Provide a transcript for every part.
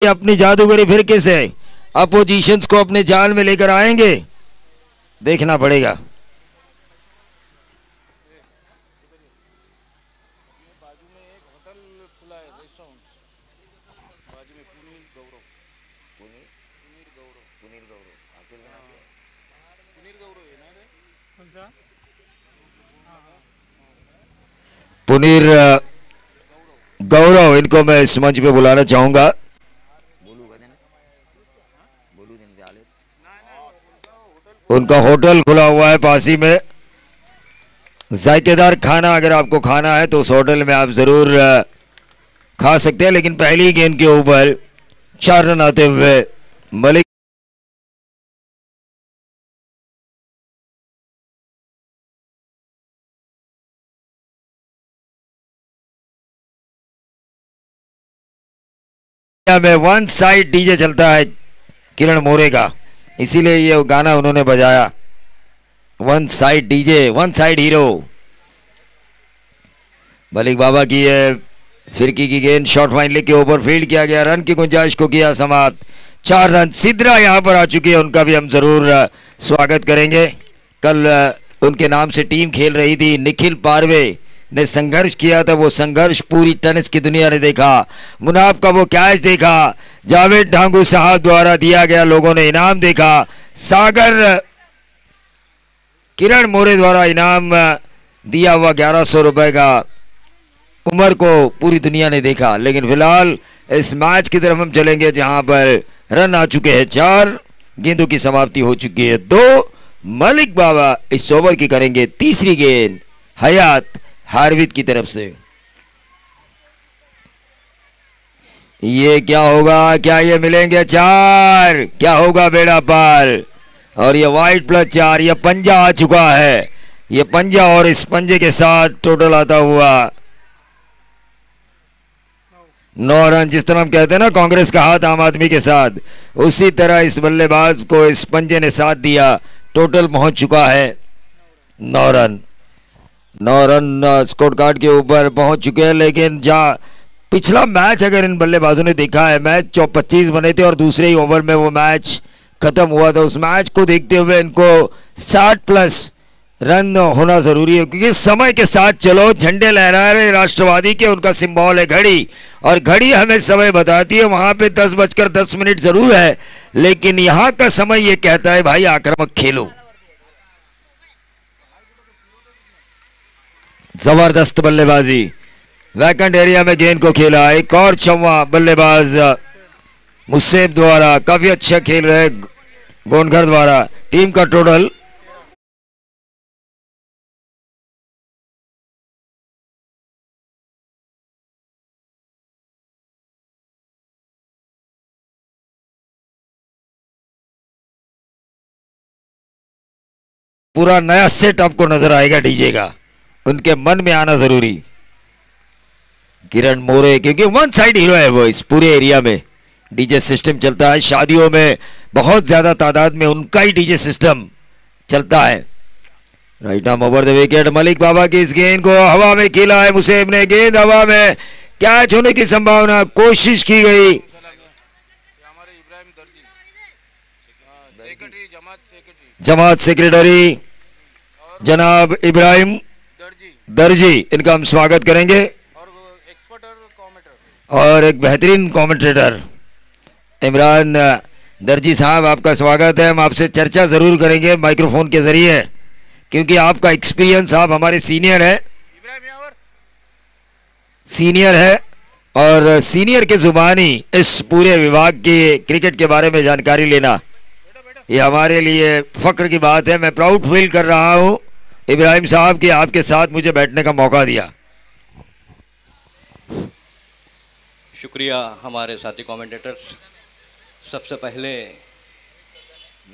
अपनी जादूगरी फिर कैसे अपोजिशंस को अपने जाल में लेकर आएंगे, देखना पड़ेगा। पुनीर गौरव, इनको मैं इस मंच पे बुलाना चाहूंगा। उनका होटल खुला हुआ है पासी में, जायकेदार खाना अगर आपको खाना है तो उस होटल में आप जरूर खा सकते हैं। लेकिन पहली गेंद के ऊपर 4 रन आते हुए मलिक में 1 साइड डीजे चलता है किरण मोरे का, इसीलिए ये गाना उन्होंने बजाया। 1 side DJ 1 side hero. Malik Baba की ये फिरकी की गेंद शॉर्ट फाइन लेग के ऊपर फील्ड किया गया, रन की गुंजाइश को किया समाप्त। 4 रन। सिद्रा यहां पर आ चुकी है, उनका भी हम जरूर स्वागत करेंगे। कल उनके नाम से टीम खेल रही थी, निखिल पारवे ने संघर्ष किया था, वो संघर्ष पूरी टेनिस की दुनिया ने देखा। मुनाफ का वो कैच देखा, जावेद ढांगू साहब द्वारा दिया गया लोगों ने इनाम देखा, सागर किरण मोरे द्वारा इनाम दिया हुआ 1100 रुपए का उमर को पूरी दुनिया ने देखा। लेकिन फिलहाल इस मैच की तरफ हम चलेंगे जहां पर रन आ चुके हैं 4, गेंदों की समाप्ति हो चुकी है 2। मलिक बाबा इस ओवर की करेंगे तीसरी गेंद हयात हार्विद की तरफ से। ये क्या होगा, क्या ये मिलेंगे 4, क्या होगा बेड़ा पार। और ये वाइट प्लस 4, ये पंजा आ चुका है, ये पंजा और इस पंजे के साथ टोटल आता हुआ 9 रन। जिस तरह हम कहते हैं ना कांग्रेस का हाथ आम आदमी के साथ, उसी तरह इस बल्लेबाज को इस पंजे ने साथ दिया, टोटल पहुंच चुका है 9 रन। 9 रन स्कोर कार्ड के ऊपर पहुंच चुके हैं। लेकिन जहां पिछला मैच अगर इन बल्लेबाजों ने देखा है, मैच 25 बने थे और दूसरे ही ओवर में वो मैच खत्म हुआ था। उस मैच को देखते हुए इनको 60 प्लस रन होना जरूरी है, क्योंकि समय के साथ चलो। झंडे लहरा रहे राष्ट्रवादी के, उनका सिंबल है घड़ी, और घड़ी हमें समय बताती है। वहां पे 10:10 जरूर है, लेकिन यहां का समय ये कहता है भाई आक्रामक खेलो। जबरदस्त बल्लेबाजी, वैकेंट एरिया में गेंद को खेला। एक और चौवा बल्लेबाज मुसेब द्वारा, काफी अच्छा खेल रहे गोनघर द्वारा। टीम का टोटल पूरा नया सेट आपको नजर आएगा डीजे का, उनके मन में आना जरूरी। किरण मोरे क्योंकि 1 साइड हीरो है वो, इस पूरे एरिया में डीजे सिस्टम चलता है। शादियों में बहुत ज्यादा तादाद में उनका ही डीजे सिस्टम चलता है। Right arm over the wicket. Malik Baba की इस गेंद को हवा में खेला है मुसेब ने, गेंद हवा में, कैच होने की संभावना, कोशिश की गई। जमात सेक्रेटरी जनाब इब्राहिम दर्जी, इनका हम स्वागत करेंगे। और एक बेहतरीन कमेंटेटर इमरान दर्जी साहब, आपका स्वागत है। हम आपसे चर्चा जरूर करेंगे माइक्रोफोन के जरिए, क्योंकि आपका एक्सपीरियंस, आप हमारे सीनियर है और सीनियर के जुबानी इस पूरे विभाग के क्रिकेट के बारे में जानकारी लेना, ये हमारे लिए फक्र की बात है। मैं प्राउड फील कर रहा हूं इब्राहिम साहब कि आपके साथ मुझे बैठने का मौका दिया। शुक्रिया हमारे साथी कमेंटेटर्स। सबसे पहले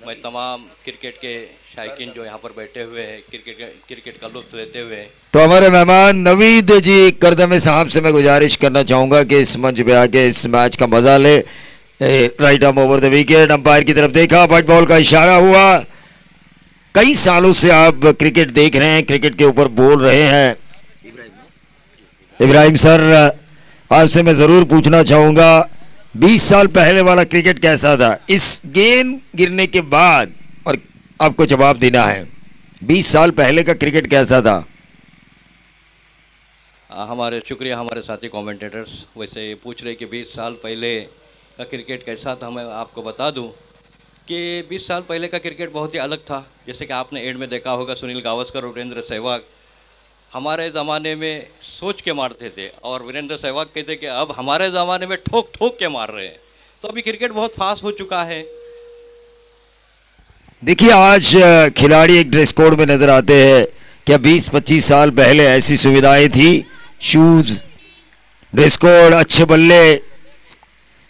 मैं तमाम क्रिकेट के शायकीन जो यहाँ पर बैठे हुए हैं, क्रिकेट का लुत्फ लेते हुए, तो हमारे मेहमान नवीद जी करदमे साहब से मैं गुजारिश करना चाहूँगा कि इस मंच पे आके इस मैच का मजा ले। Right arm over the wicket, umpire की तरफ देखा, व्हाइट बॉल का इशारा हुआ। कई सालों से आप क्रिकेट देख रहे हैं, क्रिकेट के ऊपर बोल रहे हैं। इब्राहिम सर, आपसे मैं ज़रूर पूछना चाहूँगा 20 साल पहले वाला क्रिकेट कैसा था, इस गेंद गिरने के बाद, और आपको जवाब देना है 20 साल पहले का क्रिकेट कैसा था। हमारे शुक्रिया हमारे साथी कमेंटेटर्स वैसे पूछ रहे कि 20 साल पहले का क्रिकेट कैसा था। मैं आपको बता दूं कि 20 साल पहले का क्रिकेट बहुत ही अलग था। जैसे कि आपने एड में देखा होगा, सुनील गावस्कर और वीरेंद्र सहवाग हमारे ज़माने में सोच के मारते थे और वीरेंद्र सहवाग कहते कि अब हमारे ज़माने में ठोक ठोक के मार रहे हैं। तो अभी क्रिकेट बहुत फास्ट हो चुका है। देखिए आज खिलाड़ी एक ड्रेस कोड में नजर आते हैं। क्या 20-25 साल पहले ऐसी सुविधाएं थी? शूज, ड्रेस कोड, अच्छे बल्ले,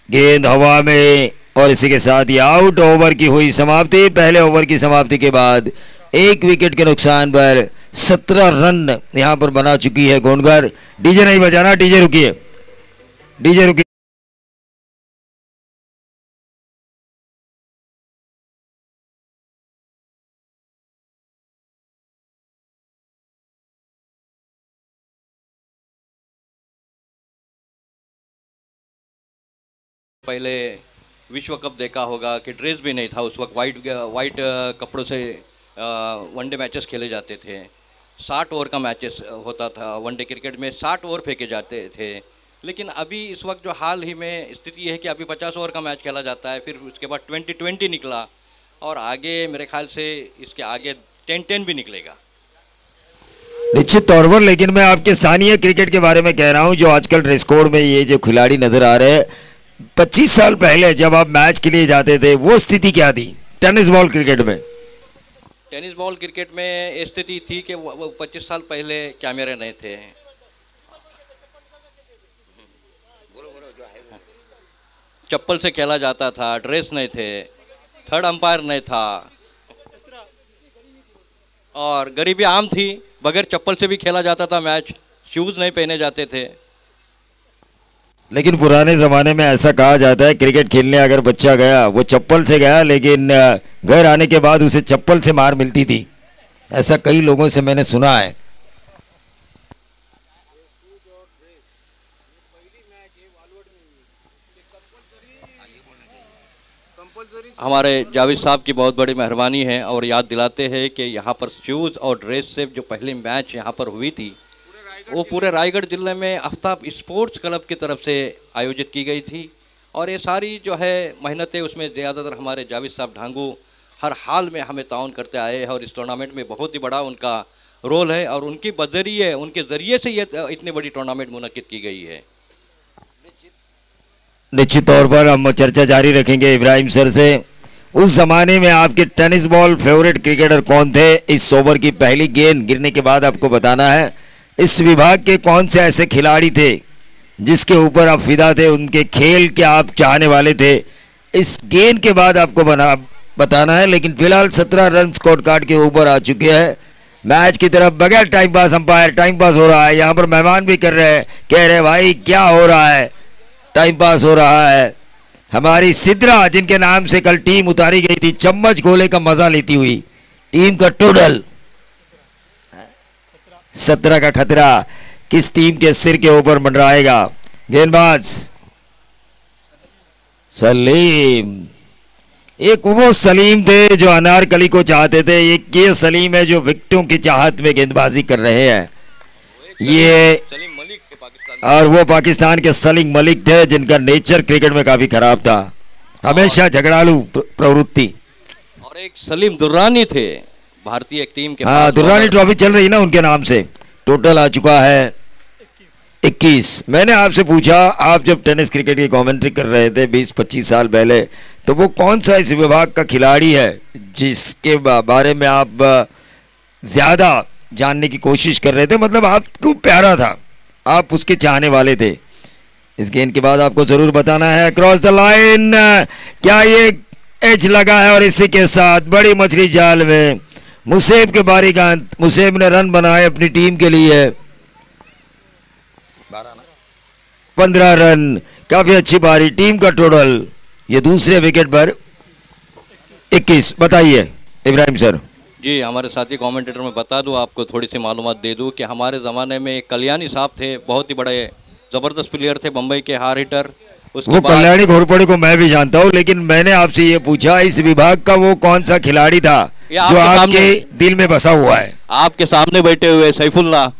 गेंद हवा में, और इसी के साथ ही आउट। ओवर की हुई समाप्ति। पहले ओवर की समाप्ति के बाद 1 विकेट के नुकसान पर 17 रन यहां पर बना चुकी है गोंडगर। डीजे नहीं बजाना, डीजे रुकिए, डीजे रुकिए। पहले विश्व कप देखा होगा कि ड्रेस भी नहीं था उस वक्त, वाइट कपड़ों से वनडे मैचेस खेले जाते थे। 60 ओवर का मैचेस होता था वनडे क्रिकेट में, 60 ओवर फेंके जाते थे। लेकिन अभी इस वक्त जो हाल ही में स्थिति है कि अभी 50 ओवर का मैच खेला जाता है, फिर उसके बाद 20-20 निकला और आगे मेरे ख्याल से इसके आगे 10-10 भी निकलेगा निश्चित तौर पर। लेकिन मैं आपके स्थानीय क्रिकेट के बारे में कह रहा हूं, जो आजकल ड्रेस कोड में ये जो खिलाड़ी नजर आ रहे हैं, 25 साल पहले जब आप मैच के लिए जाते थे वो स्थिति क्या थी टेनिस बॉल क्रिकेट में? टेनिस बॉल क्रिकेट में स्थिति थी कि 25 साल पहले कैमरे नहीं थे, चप्पल से खेला जाता था, ड्रेस नहीं थे, थर्ड अंपायर नहीं था और गरीबी आम थी। बगैर चप्पल से भी खेला जाता था मैच, शूज नहीं पहने जाते थे। लेकिन पुराने ज़माने में ऐसा कहा जाता है, क्रिकेट खेलने अगर बच्चा गया वो चप्पल से गया, लेकिन घर आने के बाद उसे चप्पल से मार मिलती थी। ऐसा कई लोगों से मैंने सुना है। हमारे जावेद साहब की बहुत बड़ी मेहरबानी है और याद दिलाते हैं कि यहाँ पर शूज़ और ड्रेस से जो पहली मैच यहाँ पर हुई थी वो पूरे रायगढ़ जिले में आफ्ताब स्पोर्ट्स क्लब की तरफ से आयोजित की गई थी। और ये सारी जो है मेहनतें उसमें ज़्यादातर हमारे जावेद साहब ढांगू हर हाल में हमें ताउन करते आए हैं और इस टूर्नामेंट में बहुत ही बड़ा उनका रोल है और उनके बजरिए उनके ज़रिए से ये इतनी बड़ी टूर्नामेंट मुनक्किद की गई है। निश्चित तौर पर हम चर्चा जारी रखेंगे इब्राहिम सर से। उस जमाने में आपके टेनिस बॉल फेवरेट क्रिकेटर कौन थे? इस ओवर की पहली गेंद गिरने के बाद आपको बताना है। इस विभाग के कौन से ऐसे खिलाड़ी थे जिसके ऊपर आप फिदा थे, उनके खेल के आप चाहने वाले थे? इस गेंद के बाद आपको बताना है। लेकिन फिलहाल 17 रन स्कोर कार्ड के ऊपर आ चुके हैं। मैच की तरफ बगैर time pass, umpire time pass हो रहा है। यहाँ पर मेहमान भी कर रहे हैं, कह रहे भाई क्या हो रहा है, टाइम पास हो रहा है। हमारी सिद्रा जिनके नाम से कल टीम उतारी गई थी, चम्मच गोले का मजा लेती हुई टीम का टोटल 17 का खतरा किस टीम के सिर के ऊपर मंडराएगा? गेंदबाज सलीम। एक वो सलीम थे जो अनारकली को चाहते थे, एक ये सलीम है जो विकेटों की चाहत में गेंदबाजी कर रहे हैं। ये और वो पाकिस्तान के सलीम मलिक थे जिनका नेचर क्रिकेट में काफी खराब था, हमेशा झगड़ालू प्रवृत्ति। और एक सलीम दुर्रानी थे भारतीय एक टीम के। हाँ, दुर्रानी ट्रॉफी चल रही ना उनके नाम से। टोटल आ चुका है 21। मैंने आपसे पूछा, आप जब टेनिस क्रिकेट की कमेंट्री कर रहे थे 20-25 साल पहले, तो वो कौन सा इस विभाग का खिलाड़ी है जिसके बारे में आप ज्यादा जानने की कोशिश कर रहे थे? मतलब आपको प्यारा था, आप उसके चाहने वाले थे। इस गेंद के बाद आपको जरूर बताना है। क्रॉस द लाइन, क्या ये एज लगा है? और इसी के साथ बड़ी मछली जाल में मुसेब के बारी गेंद। मुसेब ने रन बनाए अपनी टीम के लिए, 15 रन, काफी अच्छी बारी। टीम का टोटल ये दूसरे विकेट पर 21। बताइए इब्राहिम सर। जी, हमारे साथी कमेंटेटर में बता दूं, आपको थोड़ी सी मालूमात दे दूं कि हमारे ज़माने में कल्याणी साहब थे, बहुत ही बड़े ज़बरदस्त प्लेयर थे, बम्बई के हार हिटर। वो कल्याणी घोरपड़े को मैं भी जानता हूँ, लेकिन मैंने आपसे ये पूछा इस विभाग का वो कौन सा खिलाड़ी था जो आपके दिल में बसा हुआ है? आपके सामने बैठे हुए सैफुल्ला,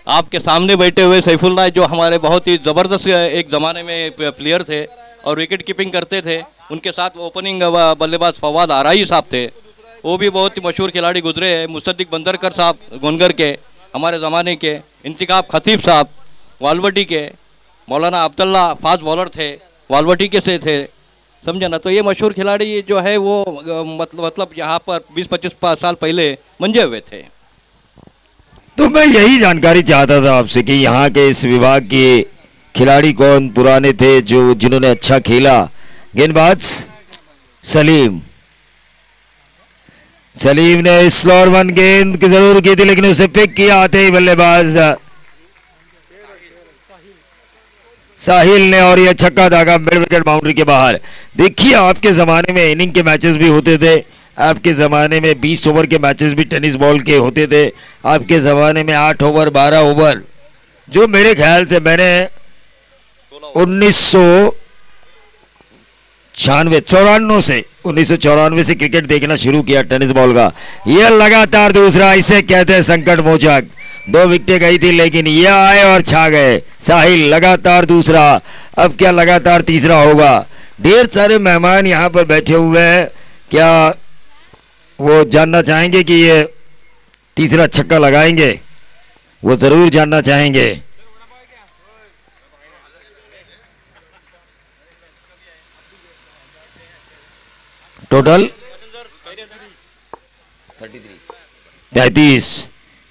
आपके सामने बैठे हुए सैफुल्ला जो हमारे बहुत ही ज़बरदस्त एक ज़माने में प्लेयर थे और विकेट कीपिंग करते थे। उनके साथ ओपनिंग बल्लेबाज फवाद आराई साहब थे, वो भी बहुत ही मशहूर खिलाड़ी गुजरे हैं। मुसद्दिक बंदरकर साहब गोनगर के हमारे ज़माने के, इंतखाब खतीब साहब वालवटी के, मौलाना अब्दुल्ला फास्ट बॉलर थे, वालवटी के से थे, समझे ना। तो ये मशहूर खिलाड़ी जो है वो मतलब यहाँ पर 20-25 साल पहले मंजे हुए थे। तो मैं यही जानकारी चाहता था आपसे कि यहाँ के इस विभाग के खिलाड़ी कौन पुराने थे जो जिन्होंने अच्छा खेला। गेंदबाज सलीम ने स्लोअर वन गेंद की जरूर की थी, लेकिन उसे पिक किया आते ही बल्लेबाज साहिल ने, और यह छक्का दागा मिड विकेट बाउंड्री के बाहर। देखिए आपके ज़माने में इनिंग के मैचेस भी होते थे, आपके ज़माने में 20 ओवर के मैचेस भी टेनिस बॉल के होते थे, आपके ज़माने में 8 ओवर 12 ओवर, जो मेरे ख्याल से मैंने 1994 से क्रिकेट देखना शुरू किया टेनिस बॉल का। यह लगातार दूसरा, इसे कहते हैं संकट मोचक। 2 विकेटें गई थी लेकिन ये आए और छा गए। साहिल लगातार दूसरा, अब क्या लगातार तीसरा होगा? ढेर सारे मेहमान यहाँ पर बैठे हुए हैं, क्या वो जानना चाहेंगे कि ये तीसरा छक्का लगाएंगे? वो जरूर जानना चाहेंगे। टोटल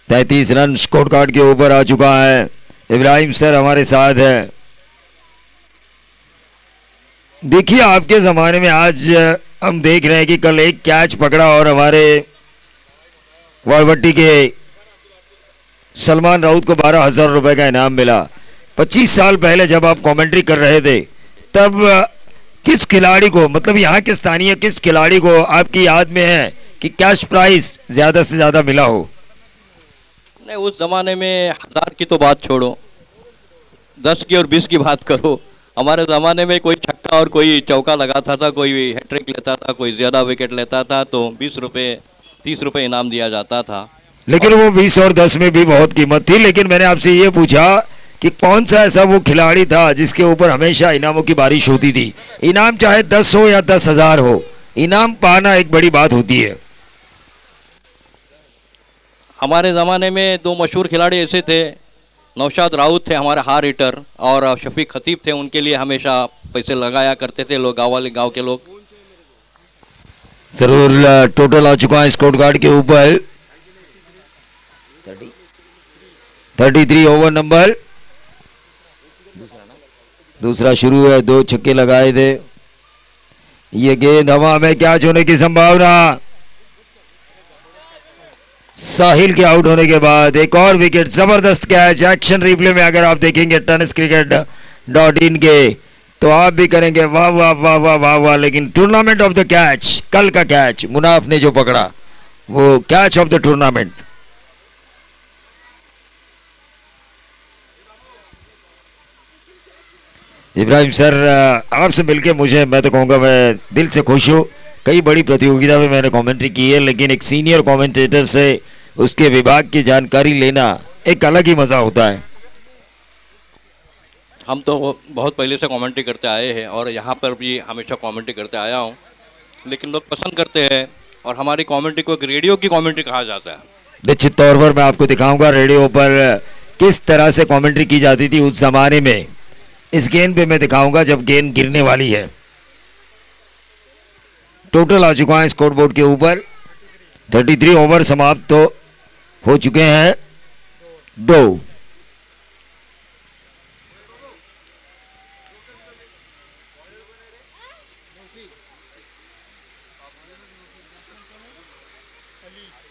33 रन स्कोर कार्ड के ऊपर आ चुका है। इब्राहिम सर हमारे साथ है। देखिए आपके ज़माने में आज हम देख रहे हैं कि कल एक कैच पकड़ा और हमारे वालवट्टी के सलमान राउत को 12,000 रुपए का इनाम मिला। 25 साल पहले जब आप कमेंट्री कर रहे थे तब किस खिलाड़ी को, मतलब यहाँ के स्थानीय किस खिलाड़ी को आपकी याद में है कि कैश प्राइस ज़्यादा से ज़्यादा मिला हो? नहीं, उस ज़माने में 1000 की तो बात छोड़ो, 10 की और 20 की बात करो। हमारे ज़माने में कोई छक्का और कोई चौका लगाता था, कोई हैट्रिक लेता था, कोई ज़्यादा विकेट लेता था तो 20 रुपये 30 रुपये इनाम दिया जाता था। लेकिन वो 20 और 10 में भी बहुत कीमत थी। लेकिन मैंने आपसे ये पूछा कि कौन सा ऐसा वो खिलाड़ी था जिसके ऊपर हमेशा इनामों की बारिश होती थी? इनाम चाहे 10 हो या 10,000 हो, इनाम पाना एक बड़ी बात होती है। हमारे ज़माने में 2 मशहूर खिलाड़ी ऐसे थे, नौशाद राउत थे हमारे हार हिटर, और शफीक खतीब थे। उनके लिए हमेशा पैसे लगाया करते थे लोग, गाँव के लोग। जरूर टोटल आ चुका है स्कोर कार्ड के ऊपर 33 ओवर नंबर दूसरा शुरू है। 2 छक्के लगाए थे। ये गेंद हवा में कैच होने की संभावना। साहिल के आउट होने के बाद एक और विकेट, जबरदस्त कैच। एक्शन रिप्ले में अगर आप देखेंगे tenniscricket.in के तो आप भी करेंगे वाह वाह वाह वाह वाह वाह। लेकिन टूर्नामेंट ऑफ द कैच, कल का कैच मुनाफ ने जो पकड़ा वो catch of the tournament. Ibrahim sir आपसे मिलके मैं तो कहूँगा मैं दिल से खुश हूँ। कई बड़ी प्रतियोगिता में मैंने कमेंट्री की है, लेकिन एक सीनियर कमेंटेटर से उसके विभाग की जानकारी लेना एक अलग ही मज़ा होता है। हम तो बहुत पहले से कमेंट्री करते आए हैं और यहाँ पर भी हमेशा कमेंट्री करते आया हूँ, लेकिन लोग पसंद करते हैं और हमारी कमेंट्री को एक रेडियो की कमेंट्री कहा जाता है। निश्चित तौर पर मैं आपको दिखाऊंगा रेडियो पर किस तरह से कमेंट्री की जाती थी उस जमाने में। इस गेंद पे मैं दिखाऊंगा जब गेंद गिरने वाली है। टोटल आ चुका है स्कोर बोर्ड के ऊपर 33 ओवर समाप्त तो हो चुके हैं 2।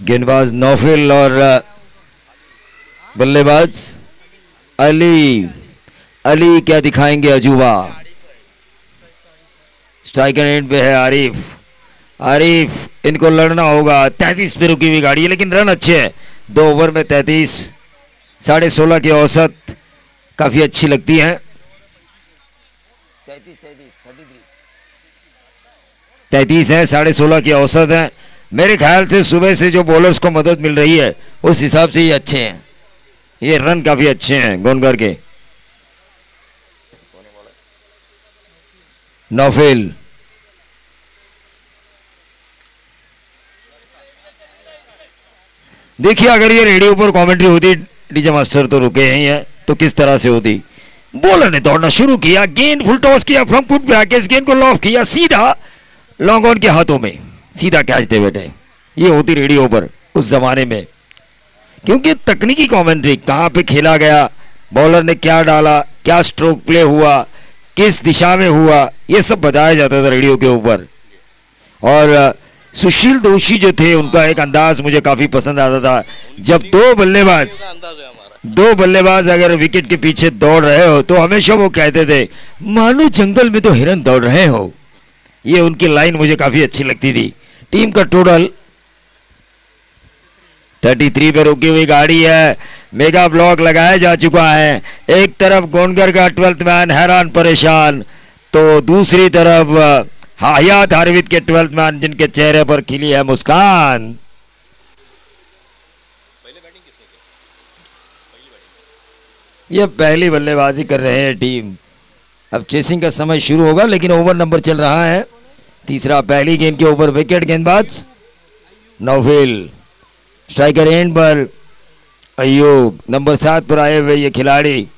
गेंदबाज नौफिल और बल्लेबाज अली क्या दिखाएंगे अजूबा। स्ट्राइकर एंड पे है आरिफ इनको लड़ना होगा। 33 पे रुकी हुई गाड़ी है लेकिन रन अच्छे हैं। 2 ओवर में 33, 16.5 की औसत काफ़ी अच्छी लगती है। 33 है, 16.5 की औसत है। मेरे ख्याल से सुबह से जो बॉलर्स को मदद मिल रही है उस हिसाब से ये अच्छे हैं, ये रन काफी अच्छे हैं गोनगर के। नौफिल देखिए, अगर ये रेडियो पर कमेंट्री होती, डीजे मास्टर तो रुके ही हैं, तो किस तरह से होती। बॉलर ने दौड़ना शुरू किया, गेंद फुल टॉस किया, फ्रंट फुट पे आके इस गेंद को लॉफ किया सीधा लॉन्ग ऑन के हाथों में, सीधा कैच दे बैठे। ये होती रेडियो पर उस जमाने में, क्योंकि तकनीकी कमेंट्री कहां पे खेला गया, बॉलर ने क्या डाला, क्या स्ट्रोक प्ले हुआ, किस दिशा में हुआ, ये सब बताया जाता था रेडियो के ऊपर। और सुशील दोषी जो थे उनका एक अंदाज मुझे काफी पसंद आता था। जब दो बल्लेबाज अगर विकेट के पीछे दौड़ रहे हो तो हमेशा वो कहते थे मानो जंगल में तो हिरन दौड़ रहे हो। ये उनकी लाइन मुझे काफी अच्छी लगती थी। टीम का टोटल 33 पे रुकी हुई गाड़ी है, मेगा ब्लॉक लगाया जा चुका है। एक तरफ गोनगर का 12th मैन हैरान परेशान, तो दूसरी तरफ हयात हार्विद के 12th मैन जिनके चेहरे पर खिली है मुस्कान। ये पहली बल्लेबाजी कर रहे हैं टीम। अब चेसिंग का समय शुरू होगा, लेकिन ओवर नंबर चल रहा है तीसरा। पहली गेंद के ऊपर विकेट गेंदबाज नौफिल, स्ट्राइकर एंड पर अयूब, नंबर 7 पर आए हुए ये खिलाड़ी।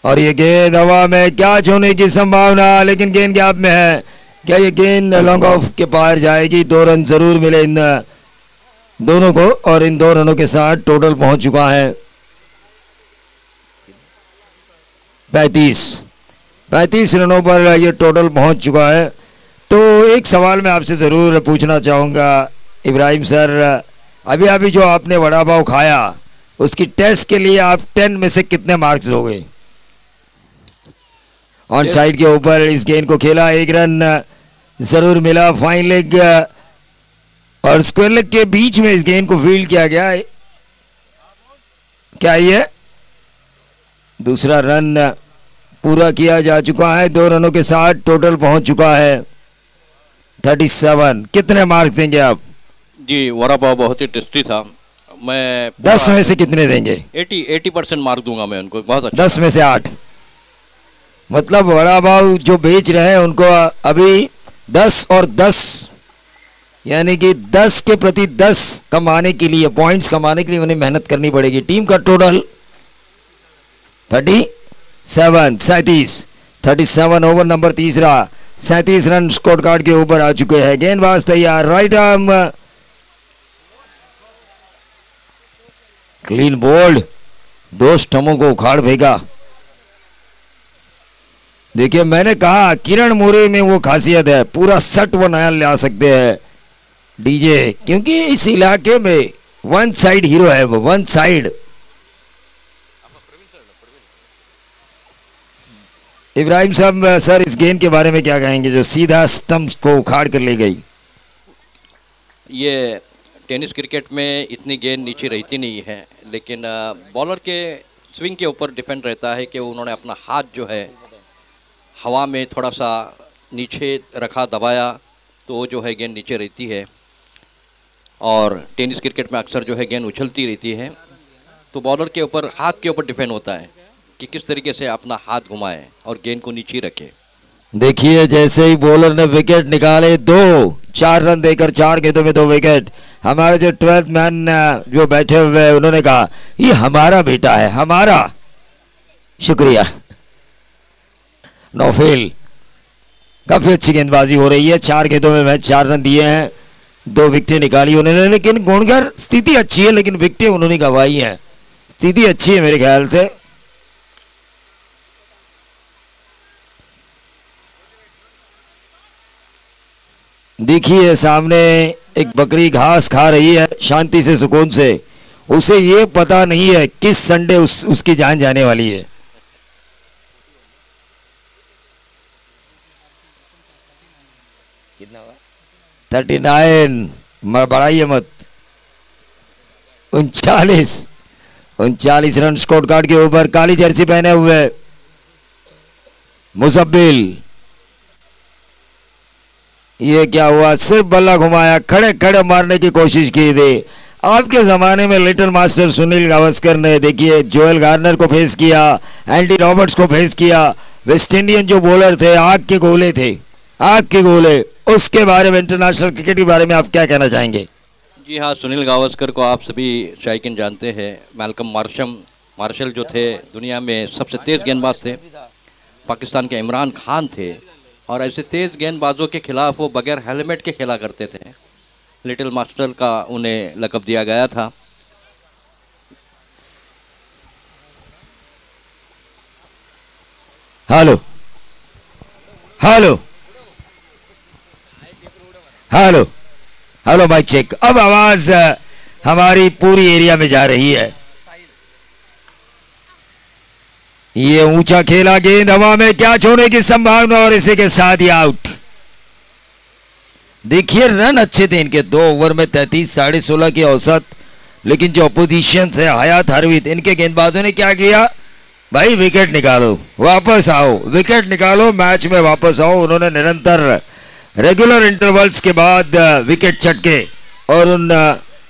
और ये गेंद हवा में कैच होने की संभावना, लेकिन गेंद गैप में है। क्या ये गेंद लॉन्ग ऑफ के पार जाएगी? 2 रन जरूर मिले इन दोनों को, और इन 2 रनों के साथ टोटल पहुंच चुका है 35 रनों पर ये टोटल पहुंच चुका है। तो एक सवाल मैं आपसे ज़रूर पूछना चाहूँगा इब्राहिम सर, अभी जो आपने वड़ा पाव खाया उसकी टेस्ट के लिए आप 10 में से कितने मार्क्स दोगे? ऑन साइड के ऊपर इस गेंद को खेला, 1 रन जरूर मिला। फाइन लेग और स्क्वायर लेग के बीच में इस गेंद को फील्ड किया गया। क्या ये दूसरा रन पूरा किया जा चुका है? 2 रनों के साथ टोटल पहुंच चुका है 37। कितने मार्क्स देंगे आप? जी, वड़ा पाव बहुत ही टेस्टी था। मैं 10 में से कितने देंगे? 80% मार्क दूंगा मैं उनको, बहुत अच्छा। 10 में से 8, मतलब वड़ा पाव जो बेच रहे हैं उनको अभी 10 और 10, यानी कि 10 के प्रति 10 कमाने के लिए, पॉइंट्स कमाने के लिए उन्हें मेहनत करनी पड़ेगी। टीम का टोटल 37 ओवर नंबर तीसरा, 37 रन स्कोर कार्ड के ऊपर आ चुके हैं। गेंदबाज तैयार, राइट आर्म क्लीन बोल्ड, 2 स्टंपों को उखाड़ फेंका। देखिए, मैंने कहा किरण मोरे में वो खासियत है, पूरा सेट वो नया ला सकते हैं डीजे, क्योंकि इस इलाके में वन साइड हीरो है वो, वन साइड। इब्राहिम साहब सर, इस गेंद के बारे में क्या कहेंगे जो सीधा स्टंप्स को उखाड़ कर ले गई? ये टेनिस क्रिकेट में इतनी गेंद नीचे रहती नहीं है, लेकिन बॉलर के स्विंग के ऊपर डिपेंड रहता है कि उन्होंने अपना हाथ जो है हवा में थोड़ा सा नीचे रखा, दबाया, तो जो है गेंद नीचे रहती है। और टेनिस क्रिकेट में अक्सर जो है गेंद उछलती रहती है, तो बॉलर के ऊपर, हाथ के ऊपर डिपेंड होता है कि किस तरीके से अपना हाथ घुमाए और गेंद को नीचे रखे। देखिए, जैसे ही बॉलर ने विकेट निकाले, 4 रन देकर 4 गेंदों में 2 विकेट, हमारे जो 12th मैन जो बैठे हुए हैं उन्होंने कहा ये हमारा बेटा है, हमारा। शुक्रिया। नौफिल, काफी अच्छी गेंदबाजी हो रही है। 4 गेंदों में मैच 4 रन दिए हैं, 2 विकेटें निकाली उन्होंने, लेकिन गोनगर स्थिति अच्छी है, लेकिन विकेटें उन्होंने गंवाई हैं। स्थिति अच्छी है मेरे ख्याल से। देखिए, सामने एक बकरी घास खा रही है शांति से, सुकून से। उसे ये पता नहीं है किस संडे उसकी जान जाने वाली है। कितना हुआ? 39। बढ़ाइए मत, 39 रन स्कोर कार्ड के ऊपर। काली जर्सी पहने हुए मुसब्बिल, ये क्या हुआ, सिर्फ बल्ला घुमाया, खड़े खड़े मारने की कोशिश की थी। आपके ज़माने में लिटिल मास्टर सुनील गावस्कर ने देखिए जोएल गार्नर को फेस किया, एंडी रॉबर्ट्स को फेस किया। वेस्ट इंडियन जो बॉलर थे, आग के गोले थे, आग के गोले। उसके बारे में, इंटरनेशनल क्रिकेट के बारे में आप क्या कहना चाहेंगे? जी हाँ, सुनील गावस्कर को आप सभी शायकीन जानते हैं। मैल्कम मार्शल जो थे दुनिया में सबसे तेज़ गेंदबाज थे। पाकिस्तान के इमरान खान थे और ऐसे तेज़ गेंदबाजों के खिलाफ वो बगैर हेलमेट के खेला करते थे। लिटिल मास्टर का उन्हें लक़ब दिया गया था। Hello hello hello hello, mic check. अब आवाज हमारी पूरी एरिया में जा रही है। ये ऊंचा खेला, गेंद हवा में, कैच होने की संभावना और इसी के साथ ही आउट। देखिए रन अच्छे थे इनके, 2 ओवर में 33, 16.5 की औसत। लेकिन जो अपोजिशन है हयात हरवीत, इनके गेंदबाजों ने क्या किया, भाई विकेट निकालो, वापस आओ, विकेट निकालो, मैच में वापस आओ। उन्होंने निरंतर रेगुलर इंटरवल्स के बाद विकेट चटके और उन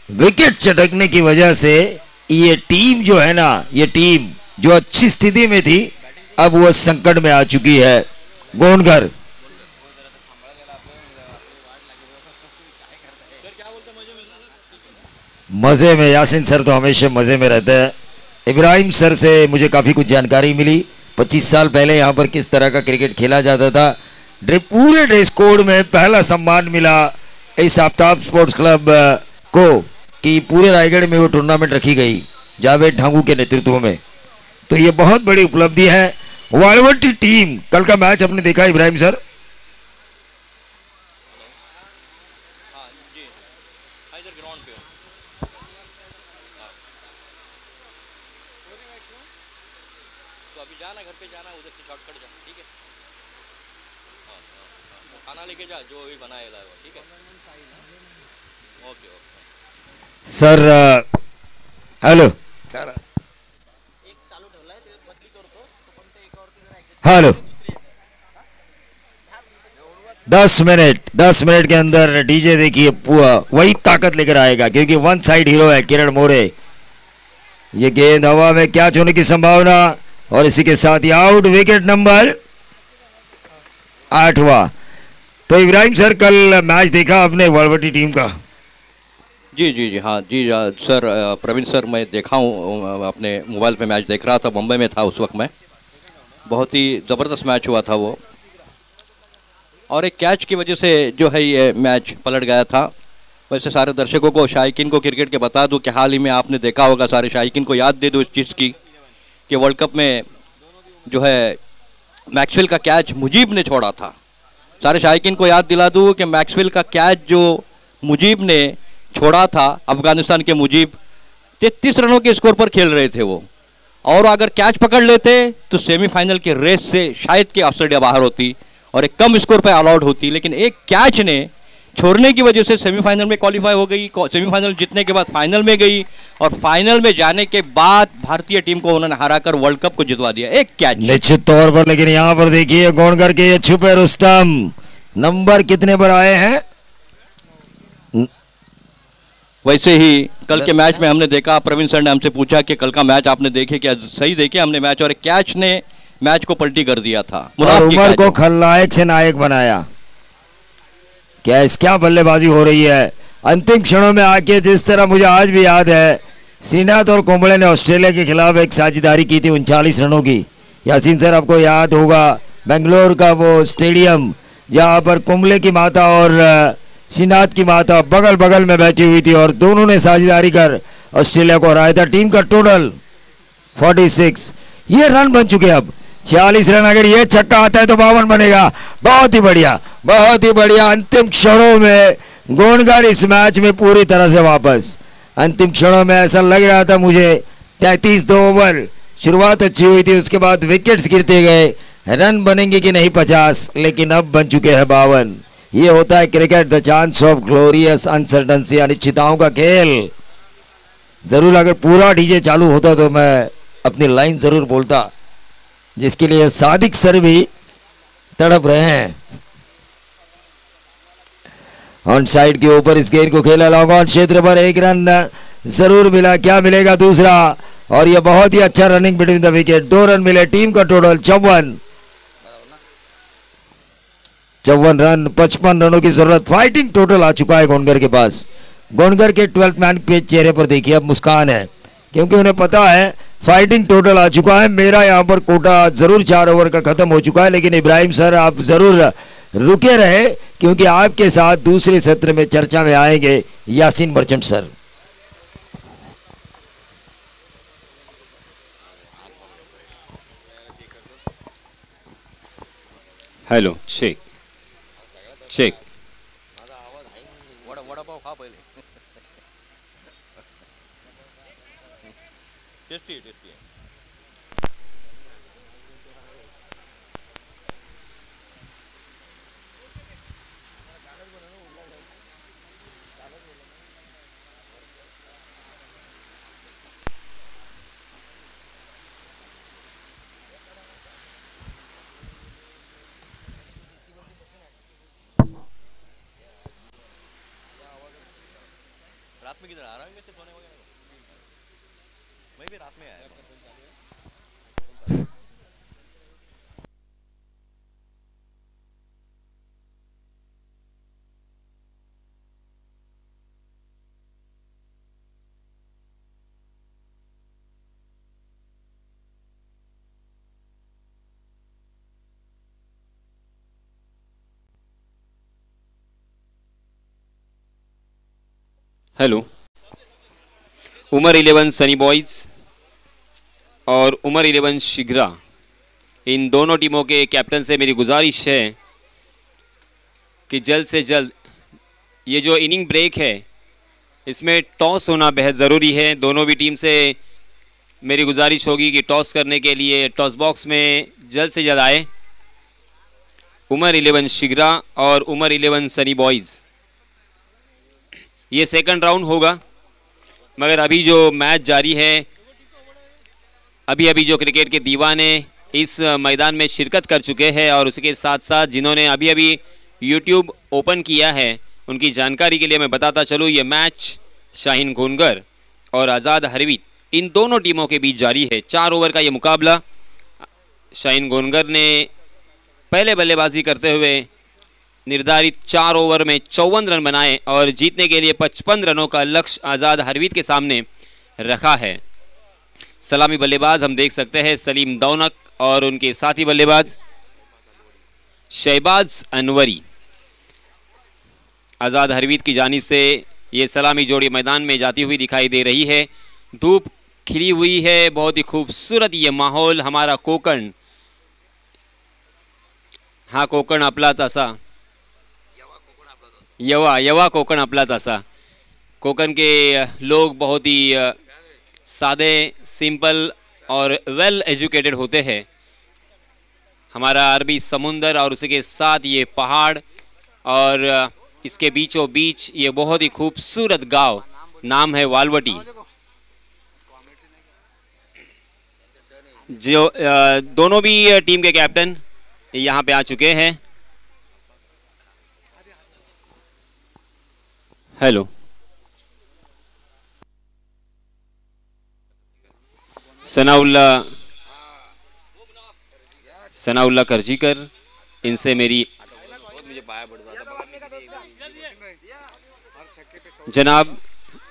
विकेट चटकने की वजह से ये टीम जो है ना, ये टीम जो अच्छी स्थिति में थी अब वो संकट में आ चुकी है। गोंडगर मजे में, यासीन सर तो हमेशा मजे में रहते हैं। इब्राहिम सर से मुझे काफी कुछ जानकारी मिली। 25 साल पहले यहाँ पर किस तरह का क्रिकेट खेला जाता था। पूरे ड्रेस कोड में पहला सम्मान मिला इस आफ्ताब स्पोर्ट्स क्लब को कि पूरे रायगढ़ में वो टूर्नामेंट रखी गई जावेद ढांगू के नेतृत्व में। तो ये बहुत बड़ी उपलब्धि है। वालवर्टी टीम, कल का मैच आपने देखा Ibrahim sir? Sir hello hello, 10 minute के अंदर डीजे देखिए वही ताकत लेकर आएगा, क्योंकि वन साइड हीरो है किरण मोरे। ये गेंद हवा में, कैच होने की संभावना और इसी के साथ ही आउट। विकेट नंबर 8वां। तो इब्राहिम सर कल मैच देखा आपने वालवर्टी टीम का? जी हाँ जी सर, प्रवीण सर मैं देखा हूँ, अपने मोबाइल पे मैच देख रहा था, मुंबई में था उस वक्त मैं। बहुत ही ज़बरदस्त मैच हुआ था वो, और एक कैच की वजह से जो है ये मैच पलट गया था। वैसे सारे दर्शकों को, शायकीन को क्रिकेट के बता दूं कि हाल ही में आपने देखा होगा, सारे शायकीन को याद दे दो इस चीज़ की कि वर्ल्ड कप में जो है मैक्सवेल का कैच मुजीब ने छोड़ा था। सारे शायकीन को याद दिला दूं कि मैक्सवेल का कैच जो मुजीब ने छोड़ा था, अफगानिस्तान के मुजीब 33 रनों के स्कोर पर खेल रहे थे वो, और अगर कैच पकड़ लेते तो सेमीफाइनल के रेस से शायद कि ऑस्ट्रेलिया बाहर होती और एक कम स्कोर पर ऑल आउट होती। लेकिन एक कैच ने छोड़ने की वजह से सेमीफाइनल में क्वालिफाई हो गई, सेमीफाइनल जीतने के बाद फाइनल में गई, और फाइनल में जाने के बाद भारतीय टीम को उन्होंने हराकर वर्ल्ड कप को जितवा दिया, एक कैच निश्चित तौर पर। लेकिन यहाँ पर देखिए गोंडगर के ये छुपे रुस्तम नंबर कितने पर आए हैं? वैसे ही कल के मैच में हमने देखा, प्रवीण सर ने हमसे पूछा कि कल का मैच आपने देखे क्या? सही देखे हमने मैच, और एक कैच ने मैच को पलटी कर दिया था, और उमर को खलनायक से नायक बनाया। क्या बल्लेबाजी हो रही है अंतिम क्षणों में आके। जिस तरह मुझे आज भी याद है, श्रीनाथ और कुंबले ने ऑस्ट्रेलिया के खिलाफ एक साझेदारी की थी 39 रनों की। यासीन सर आपको याद होगा, बेंगलोर का वो स्टेडियम जहां पर कुंबले की माता और श्रीनाथ की माता बगल बगल में बैठी हुई थी, और दोनों ने साझेदारी कर ऑस्ट्रेलिया को हराया था। टीम का टोटल 46। ये रन बन चुके अब 46 रन। अगर ये छक्का आता है तो 52 बनेगा। बहुत ही बढ़िया, बहुत ही बढ़िया। अंतिम क्षणों में गोंडगर इस मैच में पूरी तरह से वापस। अंतिम क्षणों में ऐसा लग रहा था मुझे 33 2 ओवर, शुरुआत अच्छी हुई थी, उसके बाद विकेट्स गिरते गए। रन बनेंगे कि नहीं 50, लेकिन अब बन चुके हैं 52। ये होता है cricket, the chance of glorious uncertainty, अनिश्चितताओं का खेल। ज़रूर अगर पूरा डीजे चालू होता तो मैं अपनी लाइन ज़रूर बोलता, जिसके लिए सादिक सर भी तड़प रहे हैं। ऑन साइड के ऊपर इस गेंद को खेला लॉन्ग ऑन क्षेत्र पर, एक रन जरूर मिला, क्या मिलेगा दूसरा, और यह बहुत ही अच्छा running between the wicket. 2 run मिले, टीम का टोटल 54 रन, 55 रनों की जरूरत। फाइटिंग टोटल आ चुका है गोनगर के पास। गोनगर के 12th मैन के चेहरे पर देखिए अब मुस्कान है, क्योंकि उन्हें पता है फाइटिंग टोटल आ चुका है। मेरा यहाँ पर कोटा जरूर 4 ओवर का खत्म हो चुका है, लेकिन इब्राहिम सर आप जरूर रुके रहे, क्योंकि आपके साथ दूसरे सत्र में चर्चा में आएंगे Yasin Merchant sir. Hello, check check. Vada pav खा पहिले। टेस्टी टेस्टी है। रात में किधर आ रहा है वैसे सोने वगैरह को? मैं भी रात में आया। हेलो, उमर 11 सनी बॉयज और उमर 11 शिग्रा, इन दोनों टीमों के कैप्टन से मेरी गुजारिश है कि जल्द से जल्द ये जो इनिंग ब्रेक है इसमें टॉस होना बेहद ज़रूरी है। दोनों भी टीम से मेरी गुजारिश होगी कि टॉस करने के लिए टॉस बॉक्स में जल्द से जल्द आए। उमर 11 शिग्रा और उमर 11 सनी बॉयज़, ये सेकंड राउंड होगा, मगर अभी जो मैच जारी है, अभी अभी जो क्रिकेट के दीवाने इस मैदान में शिरकत कर चुके हैं और उसके साथ साथ जिन्होंने अभी अभी यूट्यूब ओपन किया है, उनकी जानकारी के लिए मैं बताता चलूँ, ये मैच शाहीन गोनगर और आज़ाद हरवीत इन दोनों टीमों के बीच जारी है। 4 ओवर का ये मुकाबला। शाहीन गोनगर ने पहले बल्लेबाजी करते हुए निर्धारित 4 ओवर में 54 रन बनाए और जीतने के लिए 55 रनों का लक्ष्य आज़ाद हरवीत के सामने रखा है। सलामी बल्लेबाज हम देख सकते हैं सलीम दौनक और उनके साथी बल्लेबाज शहबाज अनवरी। आज़ाद हरवीत की जानिब से ये सलामी जोड़ी मैदान में जाती हुई दिखाई दे रही है। धूप खिली हुई है, बहुत ही खूबसूरत ये माहौल हमारा कोकण, हाँ कोकण आपला तसा, यवा कोकण आपला तसा। कोकण के लोग बहुत ही सादे, सिंपल और वेल एजुकेटेड होते हैं। हमारा अरबी समुंदर और उसके साथ ये पहाड़ और इसके बीचों बीच ये बहुत ही खूबसूरत गांव, नाम है वालवटी। जो दोनों भी टीम के कैप्टन यहाँ पे आ चुके हैं। हेलो, सनाउल्ला करजीकर, इनसे मेरी जनाब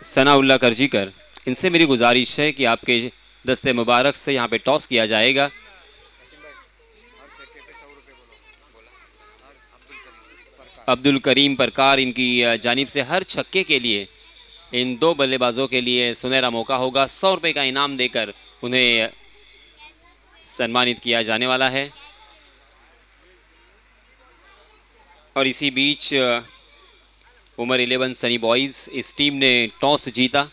सनाउल्ला करजीकर, इनसे मेरी गुजारिश है कि आपके दस्ते मुबारक से यहाँ पे टॉस किया जाएगा। अब्दुल करीम परकार, इनकी जानिब से हर छक्के के लिए इन 2 बल्लेबाजों के लिए सुनहरा मौका होगा। 100 रुपये का इनाम देकर उन्हें सम्मानित किया जाने वाला है। और इसी बीच उमर 11 सनी बॉयज़, इस टीम ने टॉस जीता।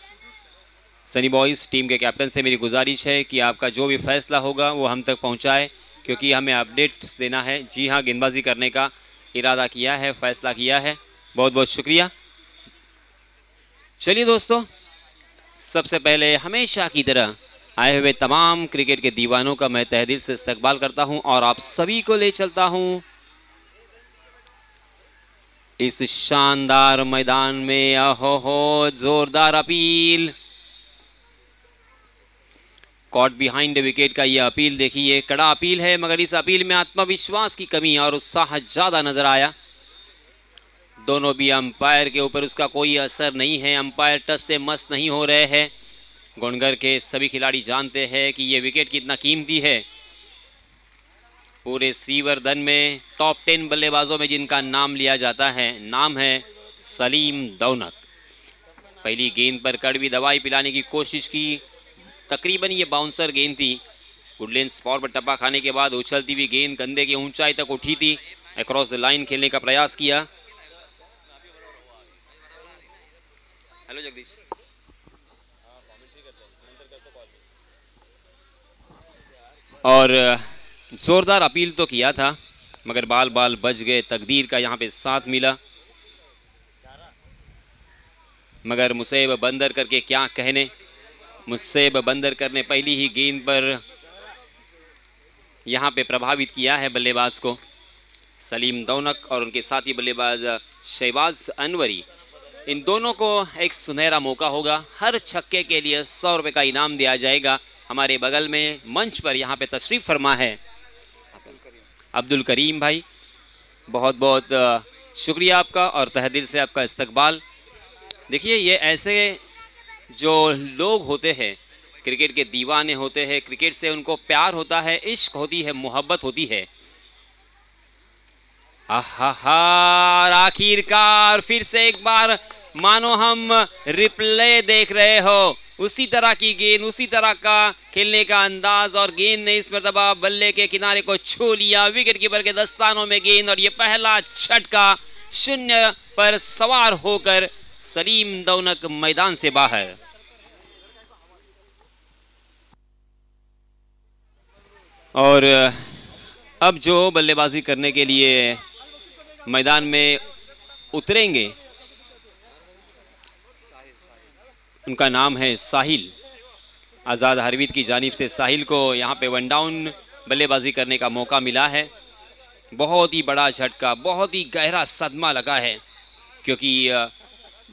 सनी बॉयज़ टीम के कैप्टन से मेरी गुजारिश है कि आपका जो भी फैसला होगा वो हम तक पहुंचाए, क्योंकि हमें अपडेट्स देना है। जी हाँ, गेंदबाजी करने का इरादा किया है, फैसला किया है। बहुत बहुत शुक्रिया। चलिए दोस्तों, सबसे पहले हमेशा की तरह आए हुए तमाम क्रिकेट के दीवानों का मैं तहे दिल से इस्तकबाल करता हूं और आप सभी को ले चलता हूं इस शानदार मैदान में। अहो हो, जोरदार अपील, कॉट बिहाइंड विकेट का यह अपील देखिए, कड़ा अपील है, मगर इस अपील में आत्मविश्वास की कमी और उत्साह ज्यादा नजर आया। दोनों भी अंपायर के ऊपर उसका कोई असर नहीं है, अंपायर टच से मस नहीं हो रहे हैं। गुणगर के सभी खिलाड़ी जानते हैं कि यह विकेट कितना कीमती है। पूरे सीवरधन में टॉप 10 बल्लेबाजों में जिनका नाम लिया जाता है, नाम है सलीम दौनक। पहली गेंद पर कड़वी दवाई पिलाने की कोशिश की, तकरीबन ये बाउंसर गेंद थी। वुडलैंड स्पॉट पर टप्पा खाने के बाद उछलती हुई गेंद कंधे की ऊंचाई तक उठी थी, अक्रॉस द लाइन खेलने का प्रयास किया। हेलो जगदीश, और जोरदार अपील तो किया था मगर बाल बाल बच गए, तकदीर का यहाँ पे साथ मिला। मगर मुसेब बंदर करके क्या कहने, मुसेब बंदर करने पहली ही गेंद पर यहाँ पे प्रभावित किया है बल्लेबाज को सलीम दौनक और उनके साथी बल्लेबाज शहबाज अनवरी। इन दोनों को एक सुनहरा मौका होगा, हर छक्के के लिए 100 रुपये का इनाम दिया जाएगा। हमारे बगल में मंच पर यहाँ पे तशरीफ फरमा है अब्दुल करीम भाई, बहुत बहुत शुक्रिया आपका और तहे दिल से आपका इस्तकबाल। देखिए, ये ऐसे जो लोग होते हैं, क्रिकेट के दीवाने होते हैं, क्रिकेट से उनको प्यार होता है, इश्क होती है, मोहब्बत होती है। आखिरकार फिर से एक बार मानो हम रिप्ले देख रहे हो, उसी तरह की गेंद, उसी तरह का खेलने का अंदाज, और गेंद ने इस मर्तबा बल्ले के किनारे को छू लिया। विकेट कीपर के दस्तानों में गेंद और ये पहला छटका, शून्य पर सवार होकर सलीम दौनक मैदान से बाहर। और अब जो बल्लेबाजी करने के लिए मैदान में उतरेंगे उनका नाम है साहिल। आज़ाद हरवीत की जानिब से साहिल को यहाँ पे वन डाउन बल्लेबाजी करने का मौका मिला है। बहुत ही बड़ा झटका, बहुत ही गहरा सदमा लगा है, क्योंकि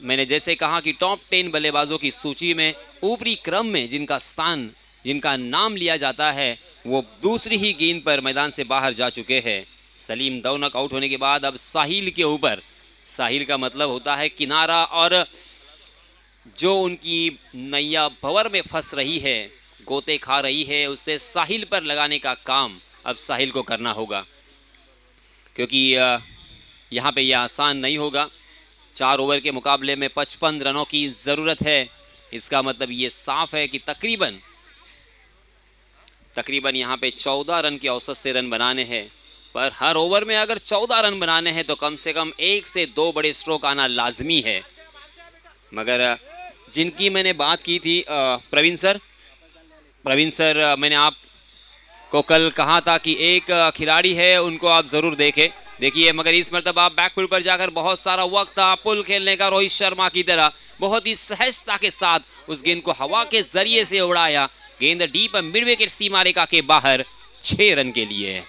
मैंने जैसे कहा कि टॉप 10 बल्लेबाजों की सूची में ऊपरी क्रम में जिनका स्थान, जिनका नाम लिया जाता है, वो दूसरी ही गेंद पर मैदान से बाहर जा चुके हैं। सलीम दौनक आउट होने के बाद अब साहिल के ऊपर, साहिल का मतलब होता है किनारा, और जो उनकी नैया भंवर में फंस रही है, गोते खा रही है, उससे साहिल पर लगाने का काम अब साहिल को करना होगा, क्योंकि यहाँ पे यह आसान नहीं होगा। 4 ओवर के मुकाबले में 55 रनों की ज़रूरत है। इसका मतलब ये साफ है कि तकरीबन यहाँ पे 14 रन के औसत से रन बनाने हैं, पर हर ओवर में अगर 14 रन बनाने हैं तो कम से कम 1 से 2 बड़े स्ट्रोक आना लाजमी है। मगर जिनकी मैंने बात की थी प्रवीण सर, मैंने आपको कल कहा था कि एक खिलाड़ी है, उनको आप ज़रूर देखें। देखिए, मगर इस मरतबा आप बैकफुट पर जाकर बहुत सारा वक्त था पुल खेलने का, रोहित शर्मा की तरह बहुत ही सहजता के साथ उस गेंद को हवा के जरिए से उड़ाया। गेंद डीप मिड विकेट सीमा रेखा के बाहर 6 रन के लिए।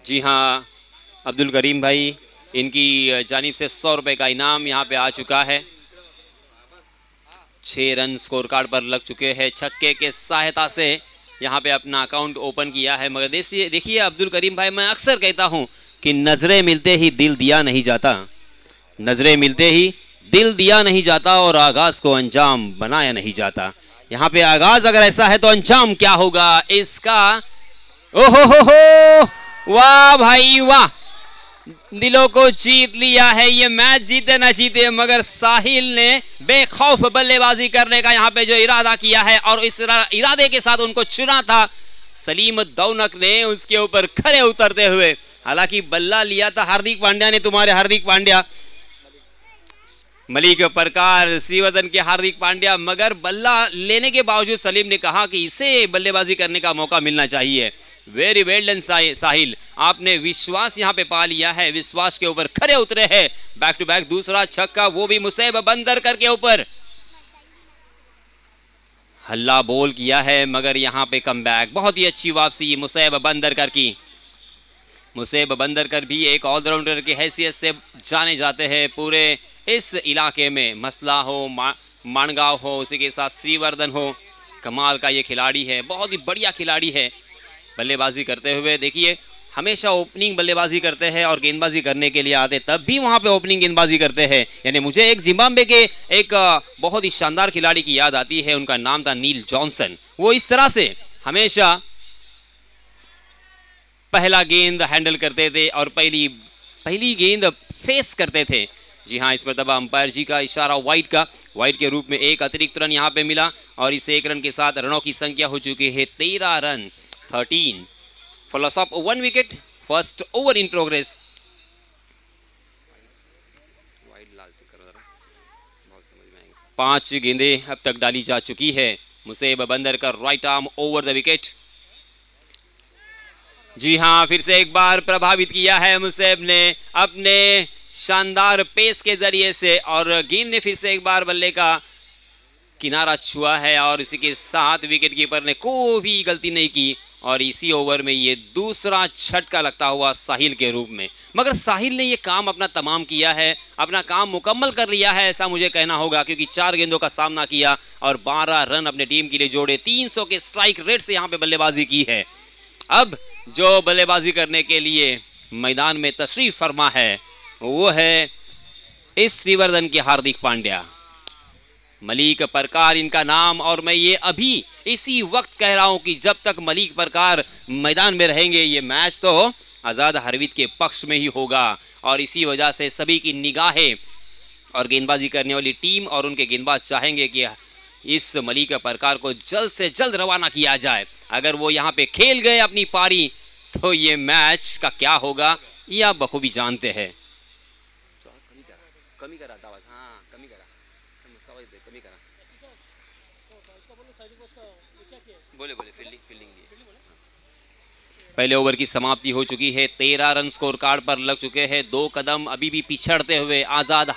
जी हाँ अब्दुल करीम भाई, इनकी जानिब से 100 रुपये का इनाम यहाँ पे आ चुका है। 6 रन स्कोर कार्ड पर लग चुके हैं। छक्के के सहायता से यहाँ पे अपना अकाउंट ओपन किया है। मगर देखिए अब्दुल करीम भाई, मैं अक्सर कहता हूँ कि नजरें मिलते ही दिल दिया नहीं जाता, नजरें मिलते ही दिल दिया नहीं जाता और आगाज को अंजाम बनाया नहीं जाता। यहाँ पे आगाज अगर ऐसा है तो अंजाम क्या होगा इसका। ओहो हो, वाह भाई वाह, दिलों को जीत लिया है। ये मैच जीते ना जीते, मगर साहिल ने बेखौफ बल्लेबाजी करने का यहाँ पे जो इरादा किया है और इस इरादे के साथ उनको चुना था सलीम दौनक ने, उसके ऊपर खड़े उतरते हुए। हालांकि बल्ला लिया था हार्दिक पांड्या ने, तुम्हारे हार्दिक पांड्या, मलिक परकार, श्रीवर्धन के हार्दिक पांड्या, मगर बल्ला लेने के बावजूद सलीम ने कहा कि इसे बल्लेबाजी करने का मौका मिलना चाहिए। वेरी वेल डन साहिल, आपने विश्वास यहाँ पे पा लिया है, विश्वास के ऊपर खरे उतरे हैं। बैक टू बैक दूसरा छक्का, वो भी मुसेब बंदरकर के ऊपर। हल्ला बोल किया है मगर यहाँ पे कमबैक, बहुत ही अच्छी वापसी मुसेब बंदरकर की। मुसेब बंदरकर भी एक ऑलराउंडर की हैसियत से जाने जाते हैं पूरे इस इलाके में। मसला हो, माणगांव हो, उसी के साथ श्रीवर्धन हो, कमाल का ये खिलाड़ी है, बहुत ही बढ़िया खिलाड़ी है। बल्लेबाजी करते हुए देखिए, हमेशा ओपनिंग बल्लेबाजी करते हैं और गेंदबाजी करने के लिए आते तब भी वहां पे ओपनिंग गेंदबाजी करते हैं। यानी मुझे एक जिम्बाब्वे के एक बहुत ही शानदार खिलाड़ी की याद आती है, उनका नाम था नील जॉनसन। वो इस तरह से हमेशा पहला गेंद हैंडल करते थे और पहली गेंद फेस करते थे। जी हाँ, इस मरतबा अंपायर जी का इशारा वाइड के रूप में एक अतिरिक्त रन यहाँ पे मिला और इस एक रन के साथ रनों की संख्या हो चुकी है 13 run 13 for loss of 1 wicket, first over in progress। 5 गेंदें अब तक डाली जा चुकी है। Museb Bandarkar right arm over the wicket. जी हाँ, फिर से एक बार प्रभावित किया है मुसेब ने अपने शानदार पेस के जरिए से और गेंद ने फिर से एक बार बल्ले का किनारा छुआ है और इसी के साथ विकेट कीपर ने कोई भी गलती नहीं की और इसी ओवर में ये दूसरा झटका लगता हुआ साहिल के रूप में। मगर साहिल ने ये काम अपना तमाम किया है, अपना काम मुकम्मल कर लिया है ऐसा मुझे कहना होगा, क्योंकि 4 गेंदों का सामना किया और 12 रन अपने टीम के लिए जोड़े। 300 के स्ट्राइक रेट से यहाँ पे बल्लेबाजी की है। अब जो बल्लेबाजी करने के लिए मैदान में तशरीफ फरमा है वो है इस श्रीवर्धन के हार्दिक पांड्या, मलिक परकार इनका नाम। और मैं ये अभी इसी वक्त कह रहा हूं कि जब तक मलिक परकार मैदान में रहेंगे ये मैच तो आज़ाद हरवीत के पक्ष में ही होगा और इसी वजह से सभी की निगाहें और गेंदबाजी करने वाली टीम और उनके गेंदबाज चाहेंगे कि इस मलिक परकार को जल्द से जल्द रवाना किया जाए। अगर वो यहाँ पे खेल गए अपनी पारी तो ये मैच का क्या होगा ये आप बखूबी जानते हैं। कमी करा आवाज, हाँ कमी करा, बोले फील्डिंग पहले ओवर की समाप्ति हो चुकी है। 13 रन स्कोर कार्ड पर लग चुके हैं। 2 कदम अभी भी पिछड़ते हुए आज़ाद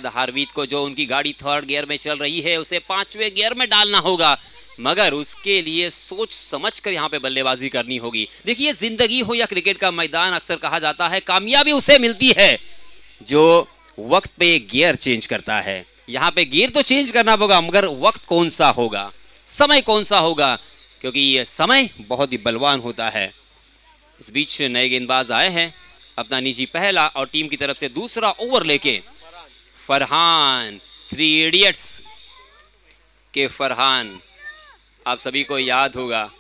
हार्वीत को जो उनकी गाड़ी 3rd गियर में चल रही है उसे 5वें गियर में डालना होगा, मगर उसके लिए सोच समझकर यहाँ पे बल्लेबाजी करनी होगी। देखिए, जिंदगी हो या क्रिकेट का मैदान, अक्सर कहा जाता है कामयाबी उसे मिलती है जो वक्त पे गियर चेंज करता है। यहाँ पे गियर तो चेंज करना होगा मगर वक्त कौन सा होगा, समय कौन सा होगा, क्योंकि ये समय बहुत ही बलवान होता है। इस बीच नए गेंदबाज आए हैं, अपना निजी पहला और टीम की तरफ से दूसरा ओवर लेके फरहान, 3 इडियट्स के फरहान, आप सभी को याद होगा।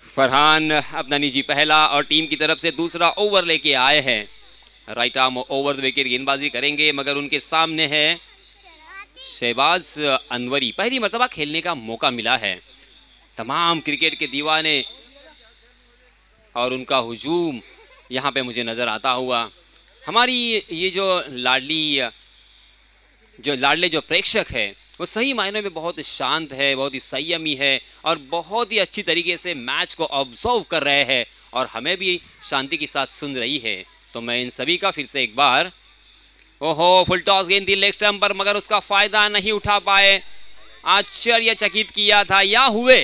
फरहान अपना निजी पहला और टीम की तरफ से दूसरा ओवर लेके आए हैं। Right arm over the wicket गेंदबाजी करेंगे मगर उनके सामने है शहबाज अनवरी। पहली मर्तबा खेलने का मौका मिला है। तमाम क्रिकेट के दीवाने और उनका हुजूम यहाँ पे मुझे नज़र आता हुआ। हमारी ये जो लाडले जो प्रेक्षक है वो सही मायने में बहुत शांत है, बहुत ही संयमी है और बहुत ही अच्छी तरीके से मैच को ऑब्जर्व कर रहे हैं और हमें भी शांति के साथ सुन रही है। तो मैं इन सभी का फिर से एक बार, ओहो फुल टॉस गेंद थी लेग स्टंप पर मगर उसका फायदा नहीं उठा पाए। आश्चर्यचकित किया था या हुए,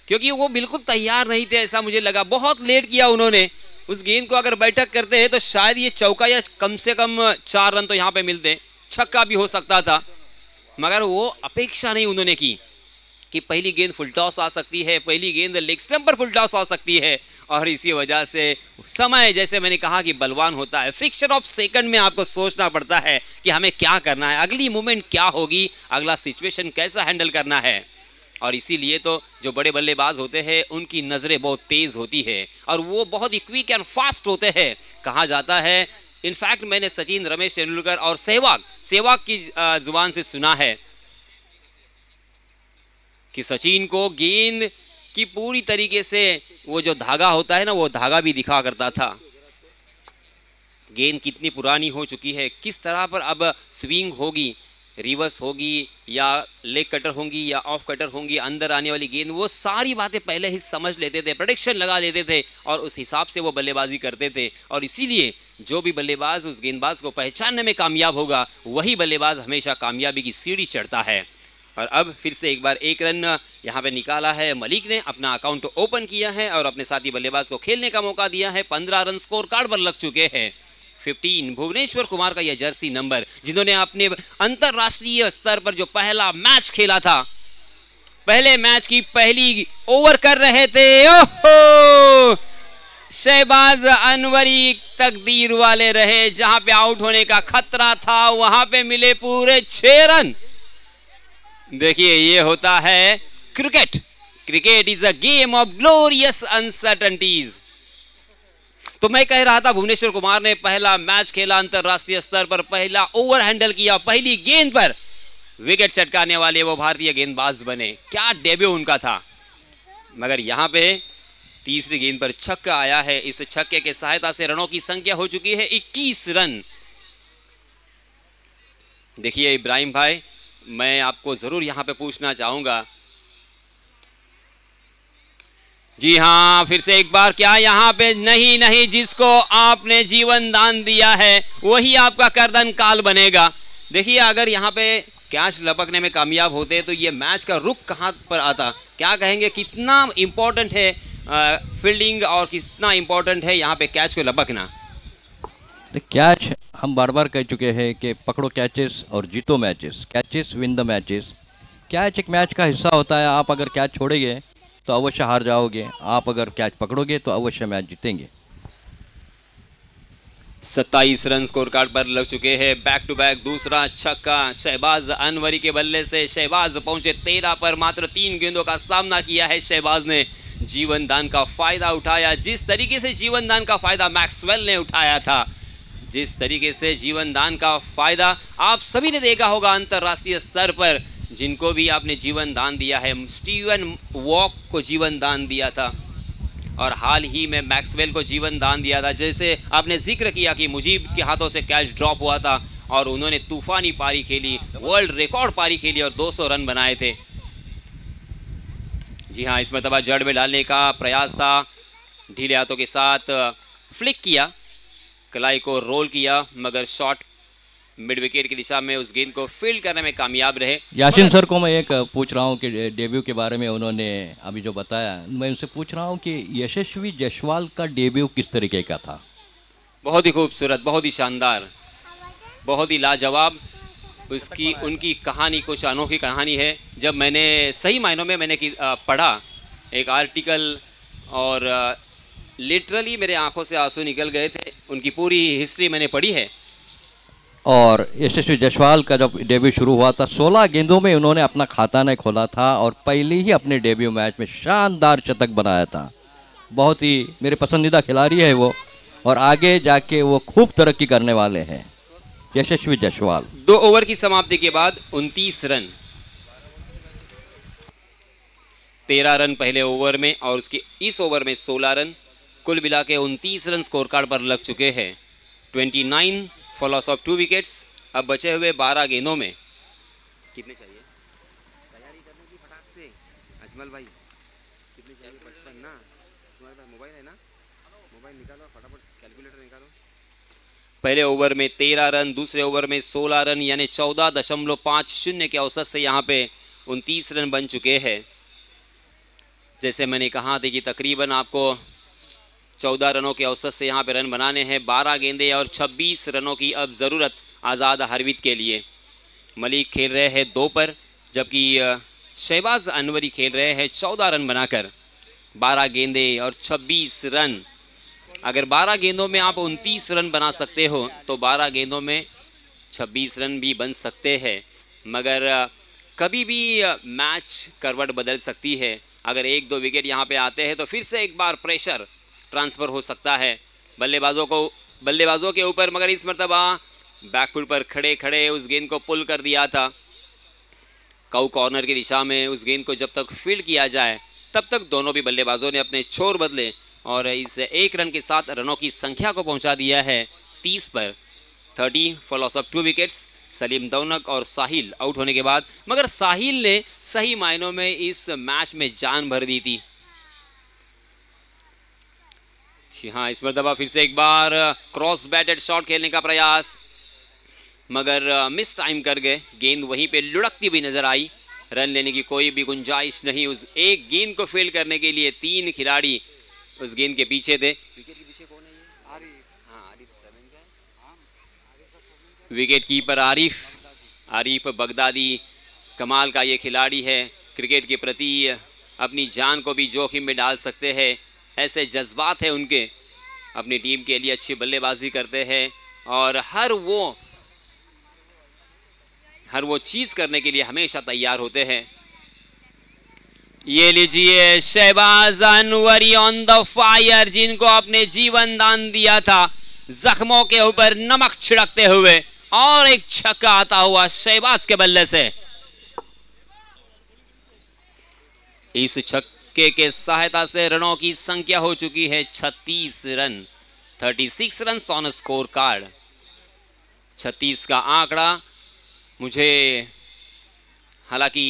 क्योंकि वो बिल्कुल तैयार नहीं थे ऐसा मुझे लगा। बहुत लेट किया उन्होंने उस गेंद को। अगर बैठक करते हैं तो शायद ये चौका या कम से कम 4 रन तो यहाँ पे मिलते, छक्का भी हो सकता था, मगर वो अपेक्षा नहीं उन्होंने की कि पहली गेंद फुल टॉस आ सकती है, पहली गेंद लेग स्टंप पर फुल टॉस आ सकती है। और इसी वजह से समय, जैसे मैंने कहा कि बलवान होता है, फ्रिक्शन ऑफ सेकंड में आपको सोचना पड़ता है कि हमें क्या करना है, अगली मूवमेंट क्या होगी, अगला सिचुएशन कैसा हैंडल करना है। और इसीलिए तो जो बड़े बल्लेबाज होते हैं उनकी नज़रें बहुत तेज़ होती है और वो बहुत ही क्विक एंड फास्ट होते हैं। कहा जाता है, इनफैक्ट मैंने सचिन, रमेश तेंदुलकर और सहवाग की जुबान से सुना है कि सचिन को गेंद की पूरी तरीके से वो जो धागा होता है ना, वो धागा भी दिखा करता था। गेंद कितनी पुरानी हो चुकी है, किस तरह पर अब स्विंग होगी, रिवर्स होगी या लेग कटर होंगी या ऑफ कटर होंगी, अंदर आने वाली गेंद, वो सारी बातें पहले ही समझ लेते थे, प्रेडिक्शन लगा लेते थे और उस हिसाब से वो बल्लेबाजी करते थे। और इसीलिए जो भी बल्लेबाज उस गेंदबाज को पहचानने में कामयाब होगा, वही बल्लेबाज हमेशा कामयाबी की सीढ़ी चढ़ता है। और अब फिर से एक बार एक रन यहाँ पे निकाला है मलिक ने, अपना अकाउंट ओपन किया है और अपने साथी बल्लेबाज को खेलने का मौका दिया है। 15 रन स्कोर कार्ड पर लग चुके हैं। 15 भुवनेश्वर कुमार का यह जर्सी नंबर, जिन्होंने अपने अंतरराष्ट्रीय स्तर पर जो पहला मैच खेला था, पहले मैच की पहली ओवर कर रहे थे, ओहो शहबाज अनवरी तकदीर वाले रहे, जहां पे आउट होने का खतरा था वहां पे मिले पूरे 6 रन। देखिए ये होता है cricket. Cricket is a game of glorious uncertainties. तो मैं कह रहा था भुवनेश्वर कुमार ने पहला मैच खेला अंतरराष्ट्रीय स्तर पर, पहला ओवर हैंडल किया, पहली गेंद पर विकेट चटकाने वाले वो भारतीय गेंदबाज बने। क्या डेब्यू उनका था। मगर यहां पे तीसरी गेंद पर छक्का आया है। इस छक्के के सहायता से रनों की संख्या हो चुकी है 21 रन। देखिए इब्राहिम भाई, मैं आपको जरूर यहां पे पूछना चाहूंगा। जी हां, फिर से एक बार, क्या यहां पे नहीं, जिसको आपने जीवन दान दिया है वही आपका कर्दन काल बनेगा। देखिए अगर यहां पे कैच लपकने में कामयाब होते तो ये मैच का रुख कहां पर आता। क्या कहेंगे, कितना इंपॉर्टेंट है फील्डिंग और कितना इंपॉर्टेंट है यहां पे कैच को लपकना। कैच हम बार बार कह चुके हैं कि पकड़ो कैचेस और जीतो matches, catches win the matches. Catch एक मैच का हिस्सा होता है। आप अगर कैच छोड़ेंगे तो अवश्य हार जाओगे, आप अगर कैच पकड़ोगे तो अवश्य मैच जीतेंगे। 27 रन स्कोर कार्ड पर लग चुके हैं। बैक टू बैक दूसरा छक्का शहबाज अनवरी के बल्ले से। शहबाज पहुंचे 13 पर, मात्र 3 गेंदों का सामना किया है शहबाज ने। जीवन दान का फायदा उठाया, जिस तरीके से जीवन दान का फायदा मैक्सवेल ने उठाया था, जिस तरीके से जीवन दान का फायदा आप सभी ने देखा होगा अंतरराष्ट्रीय स्तर पर, जिनको भी आपने जीवन दान दिया है। स्टीवन वॉक को जीवन दान दिया था और हाल ही में मैक्सवेल को जीवन दान दिया था। जैसे आपने जिक्र किया कि मुजीब के हाथों से कैच ड्रॉप हुआ था और उन्होंने तूफानी पारी खेली, वर्ल्ड रिकॉर्ड पारी खेली और 200 रन बनाए थे। जी हाँ, इस मरतबा जड़ में डालने का प्रयास था, ढीले हाथों के साथ फ्लिक किया, कलाई को रोल किया, मगर शॉट मिड विकेट की दिशा में उस गेंद को फील्ड करने में कामयाब रहे। यासीन सर को मैं एक पूछ रहा हूं कि डेब्यू के बारे में उन्होंने अभी जो बताया, मैं उनसे पूछ रहा हूं कि यशस्वी जायसवाल का डेब्यू किस तरीके का था। बहुत ही खूबसूरत, बहुत ही शानदार, बहुत ही लाजवाब। उसकी उनकी कहानी कुछ अनोखी कहानी है। जब मैंने सही मायनों में मैंने पढ़ा एक आर्टिकल और लिटरली मेरे आंखों से आंसू निकल गए थे। उनकी पूरी हिस्ट्री मैंने पढ़ी है। और यशस्वी जायसवाल का जब डेब्यू शुरू हुआ था, 16 गेंदों में उन्होंने अपना खाता नहीं खोला था और पहले ही अपने डेब्यू मैच में शानदार शतक बनाया था। बहुत ही मेरे पसंदीदा खिलाड़ी है वो, और आगे जाके वो खूब तरक्की करने वाले हैं यशस्वी जायसवाल। 2 ओवर की समाप्ति के बाद 29 रन, 13 रन पहले ओवर में और उसके इस ओवर में 16 रन, कुल मिला के 29 रन स्कोर कार्ड पर लग चुके हैं। 29 फॉर लॉस ऑफ 2 विकेट्स। अब बचे हुए 12 गेंदों में कितने चाहिए तैयारी करने की फटाक से अजमल भाई, कितने चाहिए? 55 ना? तुम्हारे पास मोबाइल है ना? मोबाइल निकालो फटाफट, कैलकुलेटर निकालो। पहले ओवर में 13 रन, दूसरे ओवर में 16 रन, यानी 14.50 के औसत से यहाँ पे 29 रन बन चुके हैं। जैसे मैंने कहा था कि तकरीबन आपको 14 रनों के औसत से यहाँ पे रन बनाने हैं। 12 गेंदे और 26 रनों की अब ज़रूरत आज़ाद हरवित के लिए। मलिक खेल रहे हैं 2 पर, जबकि शहबाज अनवरी खेल रहे हैं 14 रन बनाकर। 12 गेंदे और 26 रन। अगर 12 गेंदों में आप 29 रन बना सकते हो तो 12 गेंदों में 26 रन भी बन सकते हैं। मगर कभी भी मैच करवट बदल सकती है। अगर 1-2 विकेट यहाँ पे आते हैं तो फिर से एक बार प्रेशर ट्रांसफ़र हो सकता है बल्लेबाजों के ऊपर। मगर इस मरतबा बैकफुट पर खड़े खड़े उस गेंद को पुल कर दिया था। काउ कॉर्नर की दिशा में उस गेंद को जब तक फील्ड किया जाए तब तक दोनों भी बल्लेबाजों ने अपने छोर बदले और इस 1 रन के साथ रनों की संख्या को पहुंचा दिया है 30 पर। 30 for loss of 2 wickets. Salim Daunak और साहिल आउट होने के बाद, मगर साहिल ने सही मायनों में इस मैच में जान भर दी थी। जी हाँ, इस मरतबा फिर से एक बार क्रॉस बैटेड शॉट खेलने का प्रयास, मगर मिस टाइम कर गए। गेंद वहीं पे लुढ़कती भी नजर आई। रन लेने की कोई भी गुंजाइश नहीं। उस एक गेंद को फील्ड करने के लिए 3 खिलाड़ी उस गेंद के पीछे थे। विकेट के पीछे कौन है ये? आरिफ। हाँ, आरिफ 7 का है। विकेट कीपर आरिफ बगदादी कमाल का ये खिलाड़ी है। क्रिकेट के प्रति अपनी जान को भी जोखिम में डाल सकते हैं, ऐसे जज्बात हैं उनके। अपनी टीम के लिए अच्छी बल्लेबाजी करते हैं और हर वो चीज करने के लिए हमेशा तैयार होते हैं। ये लीजिए Shahbaz Anwari on the fire, जिनको अपने जीवन दान दिया था, जख्मों के ऊपर नमक छिड़कते हुए, और एक छक्का आता हुआ शहबाज के बल्ले से। इस छक्के के सहायता से रनों की संख्या हो चुकी है 36 run, 36 run on score card. 36 का आंकड़ा मुझे हालांकि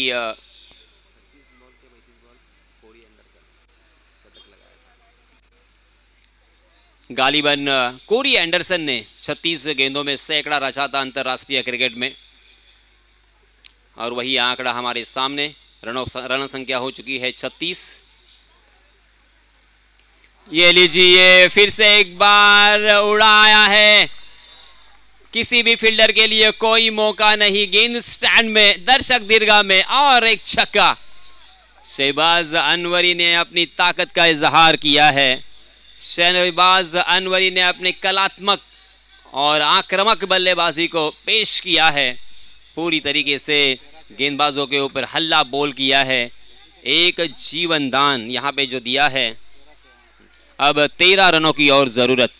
गालिबन कोरी एंडरसन ने 36 गेंदों में सैकड़ा रचा था अंतर्राष्ट्रीय क्रिकेट में, और वही आंकड़ा हमारे सामने। रन संख्या हो चुकी है 36। ये लीजिए फिर से एक बार उड़ाया है, किसी भी फील्डर के लिए कोई मौका नहीं। गेंद स्टैंड में, दर्शक दीर्घा में, और एक छक्का। शहबाज अनवरी ने अपनी ताकत का इजहार किया है। शहबाज अनवरी ने अपने कलात्मक और आक्रामक बल्लेबाजी को पेश किया है। पूरी तरीके से गेंदबाजों के ऊपर हल्ला बोल किया है। एक जीवन दान यहाँ पे जो दिया है। अब 13 रनों की और जरूरत।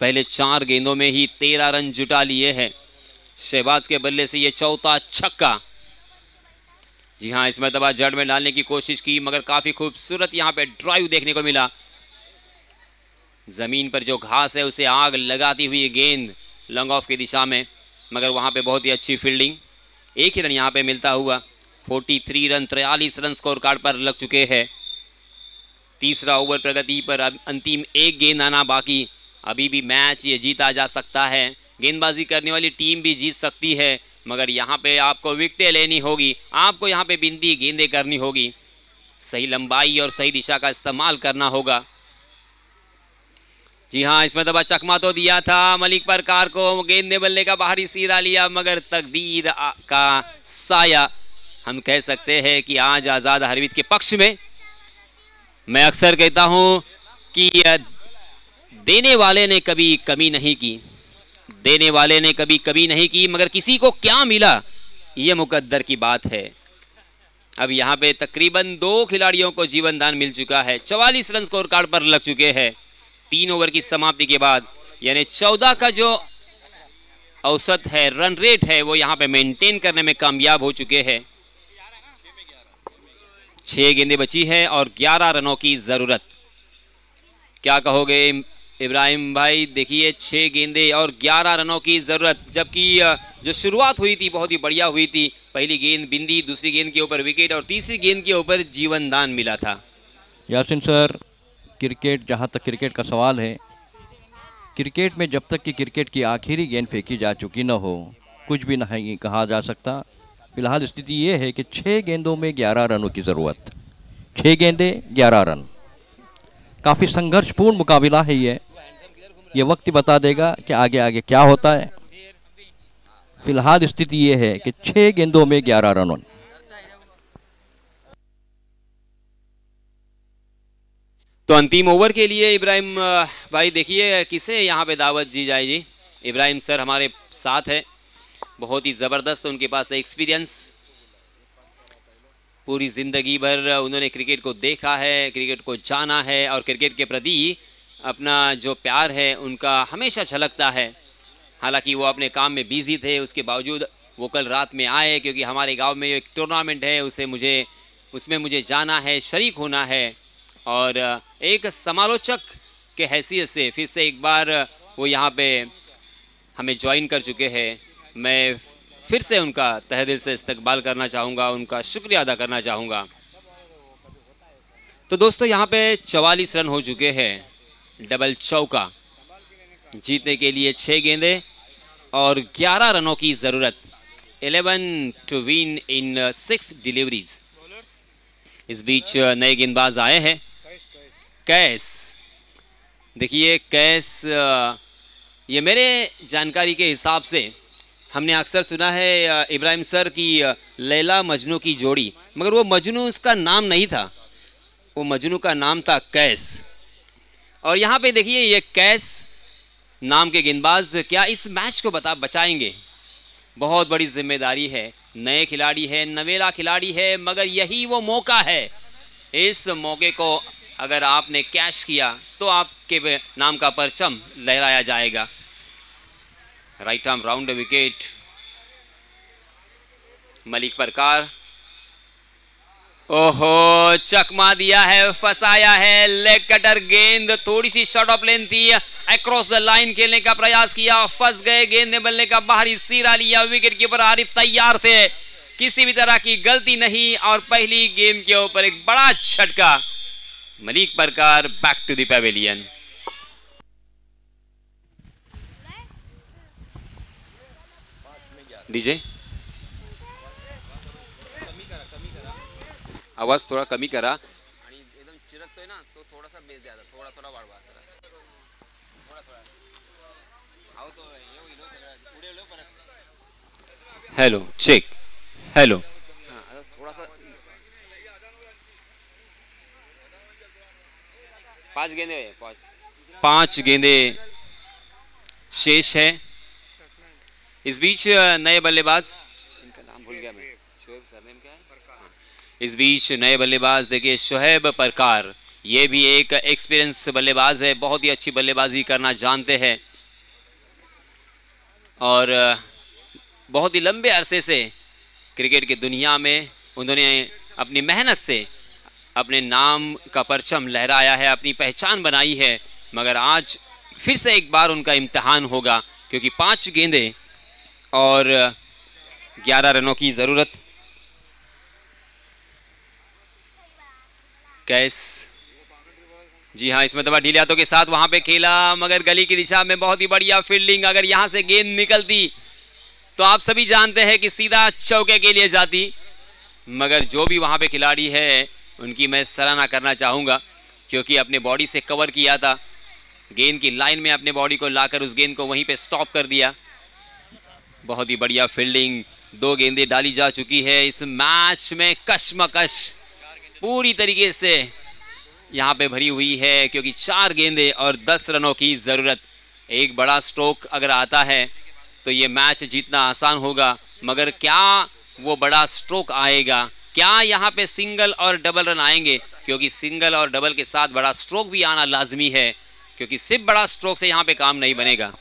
पहले 4 गेंदों में ही 13 रन जुटा लिए हैं। शहबाज के बल्ले से ये चौथा छक्का। जी हाँ, इस मरतबा जड़ में डालने की कोशिश की, मगर काफी खूबसूरत यहाँ पे ड्राइव देखने को मिला। जमीन पर जो घास है उसे आग लगाती हुई गेंद लॉन्ग ऑफ की दिशा में, मगर वहां पे बहुत ही अच्छी फील्डिंग। एक ही रन यहाँ पे मिलता हुआ। 43 रन, 43 रन स्कोर कार्ड पर लग चुके हैं। तीसरा ओवर प्रगति पर अंतिम एक गेंद आना बाकी। अभी भी मैच ये जीता जा सकता है। गेंदबाजी करने वाली टीम भी जीत सकती है, मगर यहाँ पे आपको विकेटें लेनी होगी। आपको यहाँ पे बिंदी गेंदें करनी होगी। सही लंबाई और सही दिशा का इस्तेमाल करना होगा। जी हाँ, इसमें दबा चकमा तो दिया था मलिक परकार को। गेंद ने बल्ले का बाहरी सिरा लिया, मगर तकदीर का साया, हम कह सकते हैं कि आज आजाद हरवीत के पक्ष में। मैं अक्सर कहता हूं कि देने वाले ने कभी कमी नहीं की, देने वाले ने कभी कमी नहीं की, मगर किसी को क्या मिला यह मुकद्दर की बात है। अब यहाँ पे तकरीबन 2 खिलाड़ियों को जीवन दान मिल चुका है। 44 रन स्कोर कार्ड पर लग चुके हैं 3 ओवर की समाप्ति के बाद, यानी 14 का जो औसत है, रन रेट है, वो यहाँ पे मेंटेन करने में कामयाब हो चुके हैं। 6 गेंदें बची है और 11 रनों की जरूरत। क्या कहोगे इब्राहिम भाई? देखिए 6 गेंदें और 11 रनों की जरूरत, जबकि जो शुरुआत हुई थी बहुत ही बढ़िया हुई थी। पहली गेंद बिंदी, दूसरी गेंद के ऊपर विकेट और तीसरी गेंद के ऊपर जीवन दान मिला था। यासिन सर, क्रिकेट, जहाँ तक क्रिकेट का सवाल है, क्रिकेट में जब तक कि क्रिकेट की आखिरी गेंद फेंकी जा चुकी न हो, कुछ भी नहीं कहा जा सकता। फिलहाल स्थिति ये है कि 6 गेंदों में 11 रनों की ज़रूरत। 6 गेंदें 11 रन, काफ़ी संघर्षपूर्ण मुकाबला है ये वक्त ही बता देगा कि आगे आगे क्या होता है। फिलहाल स्थिति ये है कि 6 गेंदों में 11 रन। तो अंतिम ओवर के लिए इब्राहिम भाई देखिए किसे यहाँ पे दावत दी जाएगी। इब्राहिम सर हमारे साथ है, बहुत ही ज़बरदस्त उनके पास एक्सपीरियंस। पूरी ज़िंदगी भर उन्होंने क्रिकेट को देखा है, क्रिकेट को जाना है, और क्रिकेट के प्रति अपना जो प्यार है उनका हमेशा झलकता है। हालांकि वो अपने काम में बिजी थे, उसके बावजूद वो कल रात में आए, क्योंकि हमारे गांव में एक टूर्नामेंट है, उसमें मुझे जाना है, शरीक होना है। और एक समालोचक के हैसियत से फिर से एक बार वो यहाँ पे हमें ज्वाइन कर चुके हैं। मैं फिर से उनका तहे दिल से इस्तकबाल करना चाहूँगा, उनका शुक्रिया अदा करना चाहूँगा। तो दोस्तों यहाँ पे 44 रन हो चुके हैं। डबल चौका जीतने के लिए 6 गेंदे और 11 रनों की ज़रूरत। 11 टू विन इन 6 डिलीवरीज। इस बीच नए गेंदबाज आए हैं। कैस, देखिए कैस, ये मेरे जानकारी के हिसाब से हमने अक्सर सुना है इब्राहिम सर की लैला मजनू की जोड़ी, मगर वो मजनू उसका नाम नहीं था, वो मजनू का नाम था कैस। और यहाँ पे देखिए ये कैस नाम के गेंदबाज क्या इस मैच को बचाएंगे? बहुत बड़ी जिम्मेदारी है। नए खिलाड़ी है, नवेला खिलाड़ी है, मगर यही वो मौका है। इस मौके को अगर आपने कैश किया तो आपके नाम का परचम लहराया जाएगा। Right arm round wicket. Malik परकार, ओहो चकमा दिया है, फंसाया है। लेग कटर गेंद, थोड़ी सी शॉर्ट ऑफ लेंथ थी, अक्रॉस द लाइन खेलने का प्रयास किया, फंस गए। गेंद ने बल्ले का बाहरी सिरा लिया। विकेट कीपर आरिफ तैयार थे, किसी भी तरह की गलती नहीं और पहली गेंद के ऊपर एक बड़ा झटका। Malik Parkar back to the pavilion. DJ आवाज थोड़ा कमी करा आणि एकदम चिरकतोय ना, तो थोडासा बेस द्या, थोडा थोडा वाढवा, थोडा थोडा आओ तो येऊ इलो सगळं पुढे लो परत। हेलो चेक, हेलो, हां थोड़ा सा 5 गेंदे शेष है। इस बीच नए बल्लेबाज, इनका नाम भूल गया मैं, शोएब सरनेम क्या है? इस बीच नए बल्लेबाज देखिए शोएब परकार, ये भी एक एक्सपीरियंस बल्लेबाज है, बहुत ही अच्छी बल्लेबाजी करना जानते हैं और बहुत ही लंबे अरसे से क्रिकेट की दुनिया में उन्होंने अपनी मेहनत से अपने नाम का परचम लहराया है, अपनी पहचान बनाई है। मगर आज फिर से एक बार उनका इम्तिहान होगा, क्योंकि 5 गेंदे और 11 रनों की ज़रूरत। कैस, जी हाँ, इसमें दबा ढीले हाथों के साथ वहां पे खेला, मगर गली की दिशा में बहुत ही बढ़िया फील्डिंग। अगर यहां से गेंद निकलती तो आप सभी जानते हैं कि सीधा चौके के लिए जाती, मगर जो भी वहां पे खिलाड़ी है उनकी मैं सराहना करना चाहूँगा, क्योंकि अपने बॉडी से कवर किया था, गेंद की लाइन में अपने बॉडी को लाकर उस गेंद को वहीं पे स्टॉप कर दिया। बहुत ही बढ़िया फील्डिंग। 2 गेंदें डाली जा चुकी है। इस मैच में कशमकश पूरी तरीके से यहाँ पे भरी हुई है, क्योंकि 4 गेंदें और 10 रनों की ज़रूरत। एक बड़ा स्ट्रोक अगर आता है तो ये मैच जीतना आसान होगा, मगर क्या वो बड़ा स्ट्रोक आएगा? क्या यहाँ पे सिंगल और डबल रन आएंगे? क्योंकि सिंगल और डबल के साथ बड़ा स्ट्रोक भी आना लाजमी है, क्योंकि सिर्फ बड़ा स्ट्रोक से यहाँ पे काम नहीं बनेगा।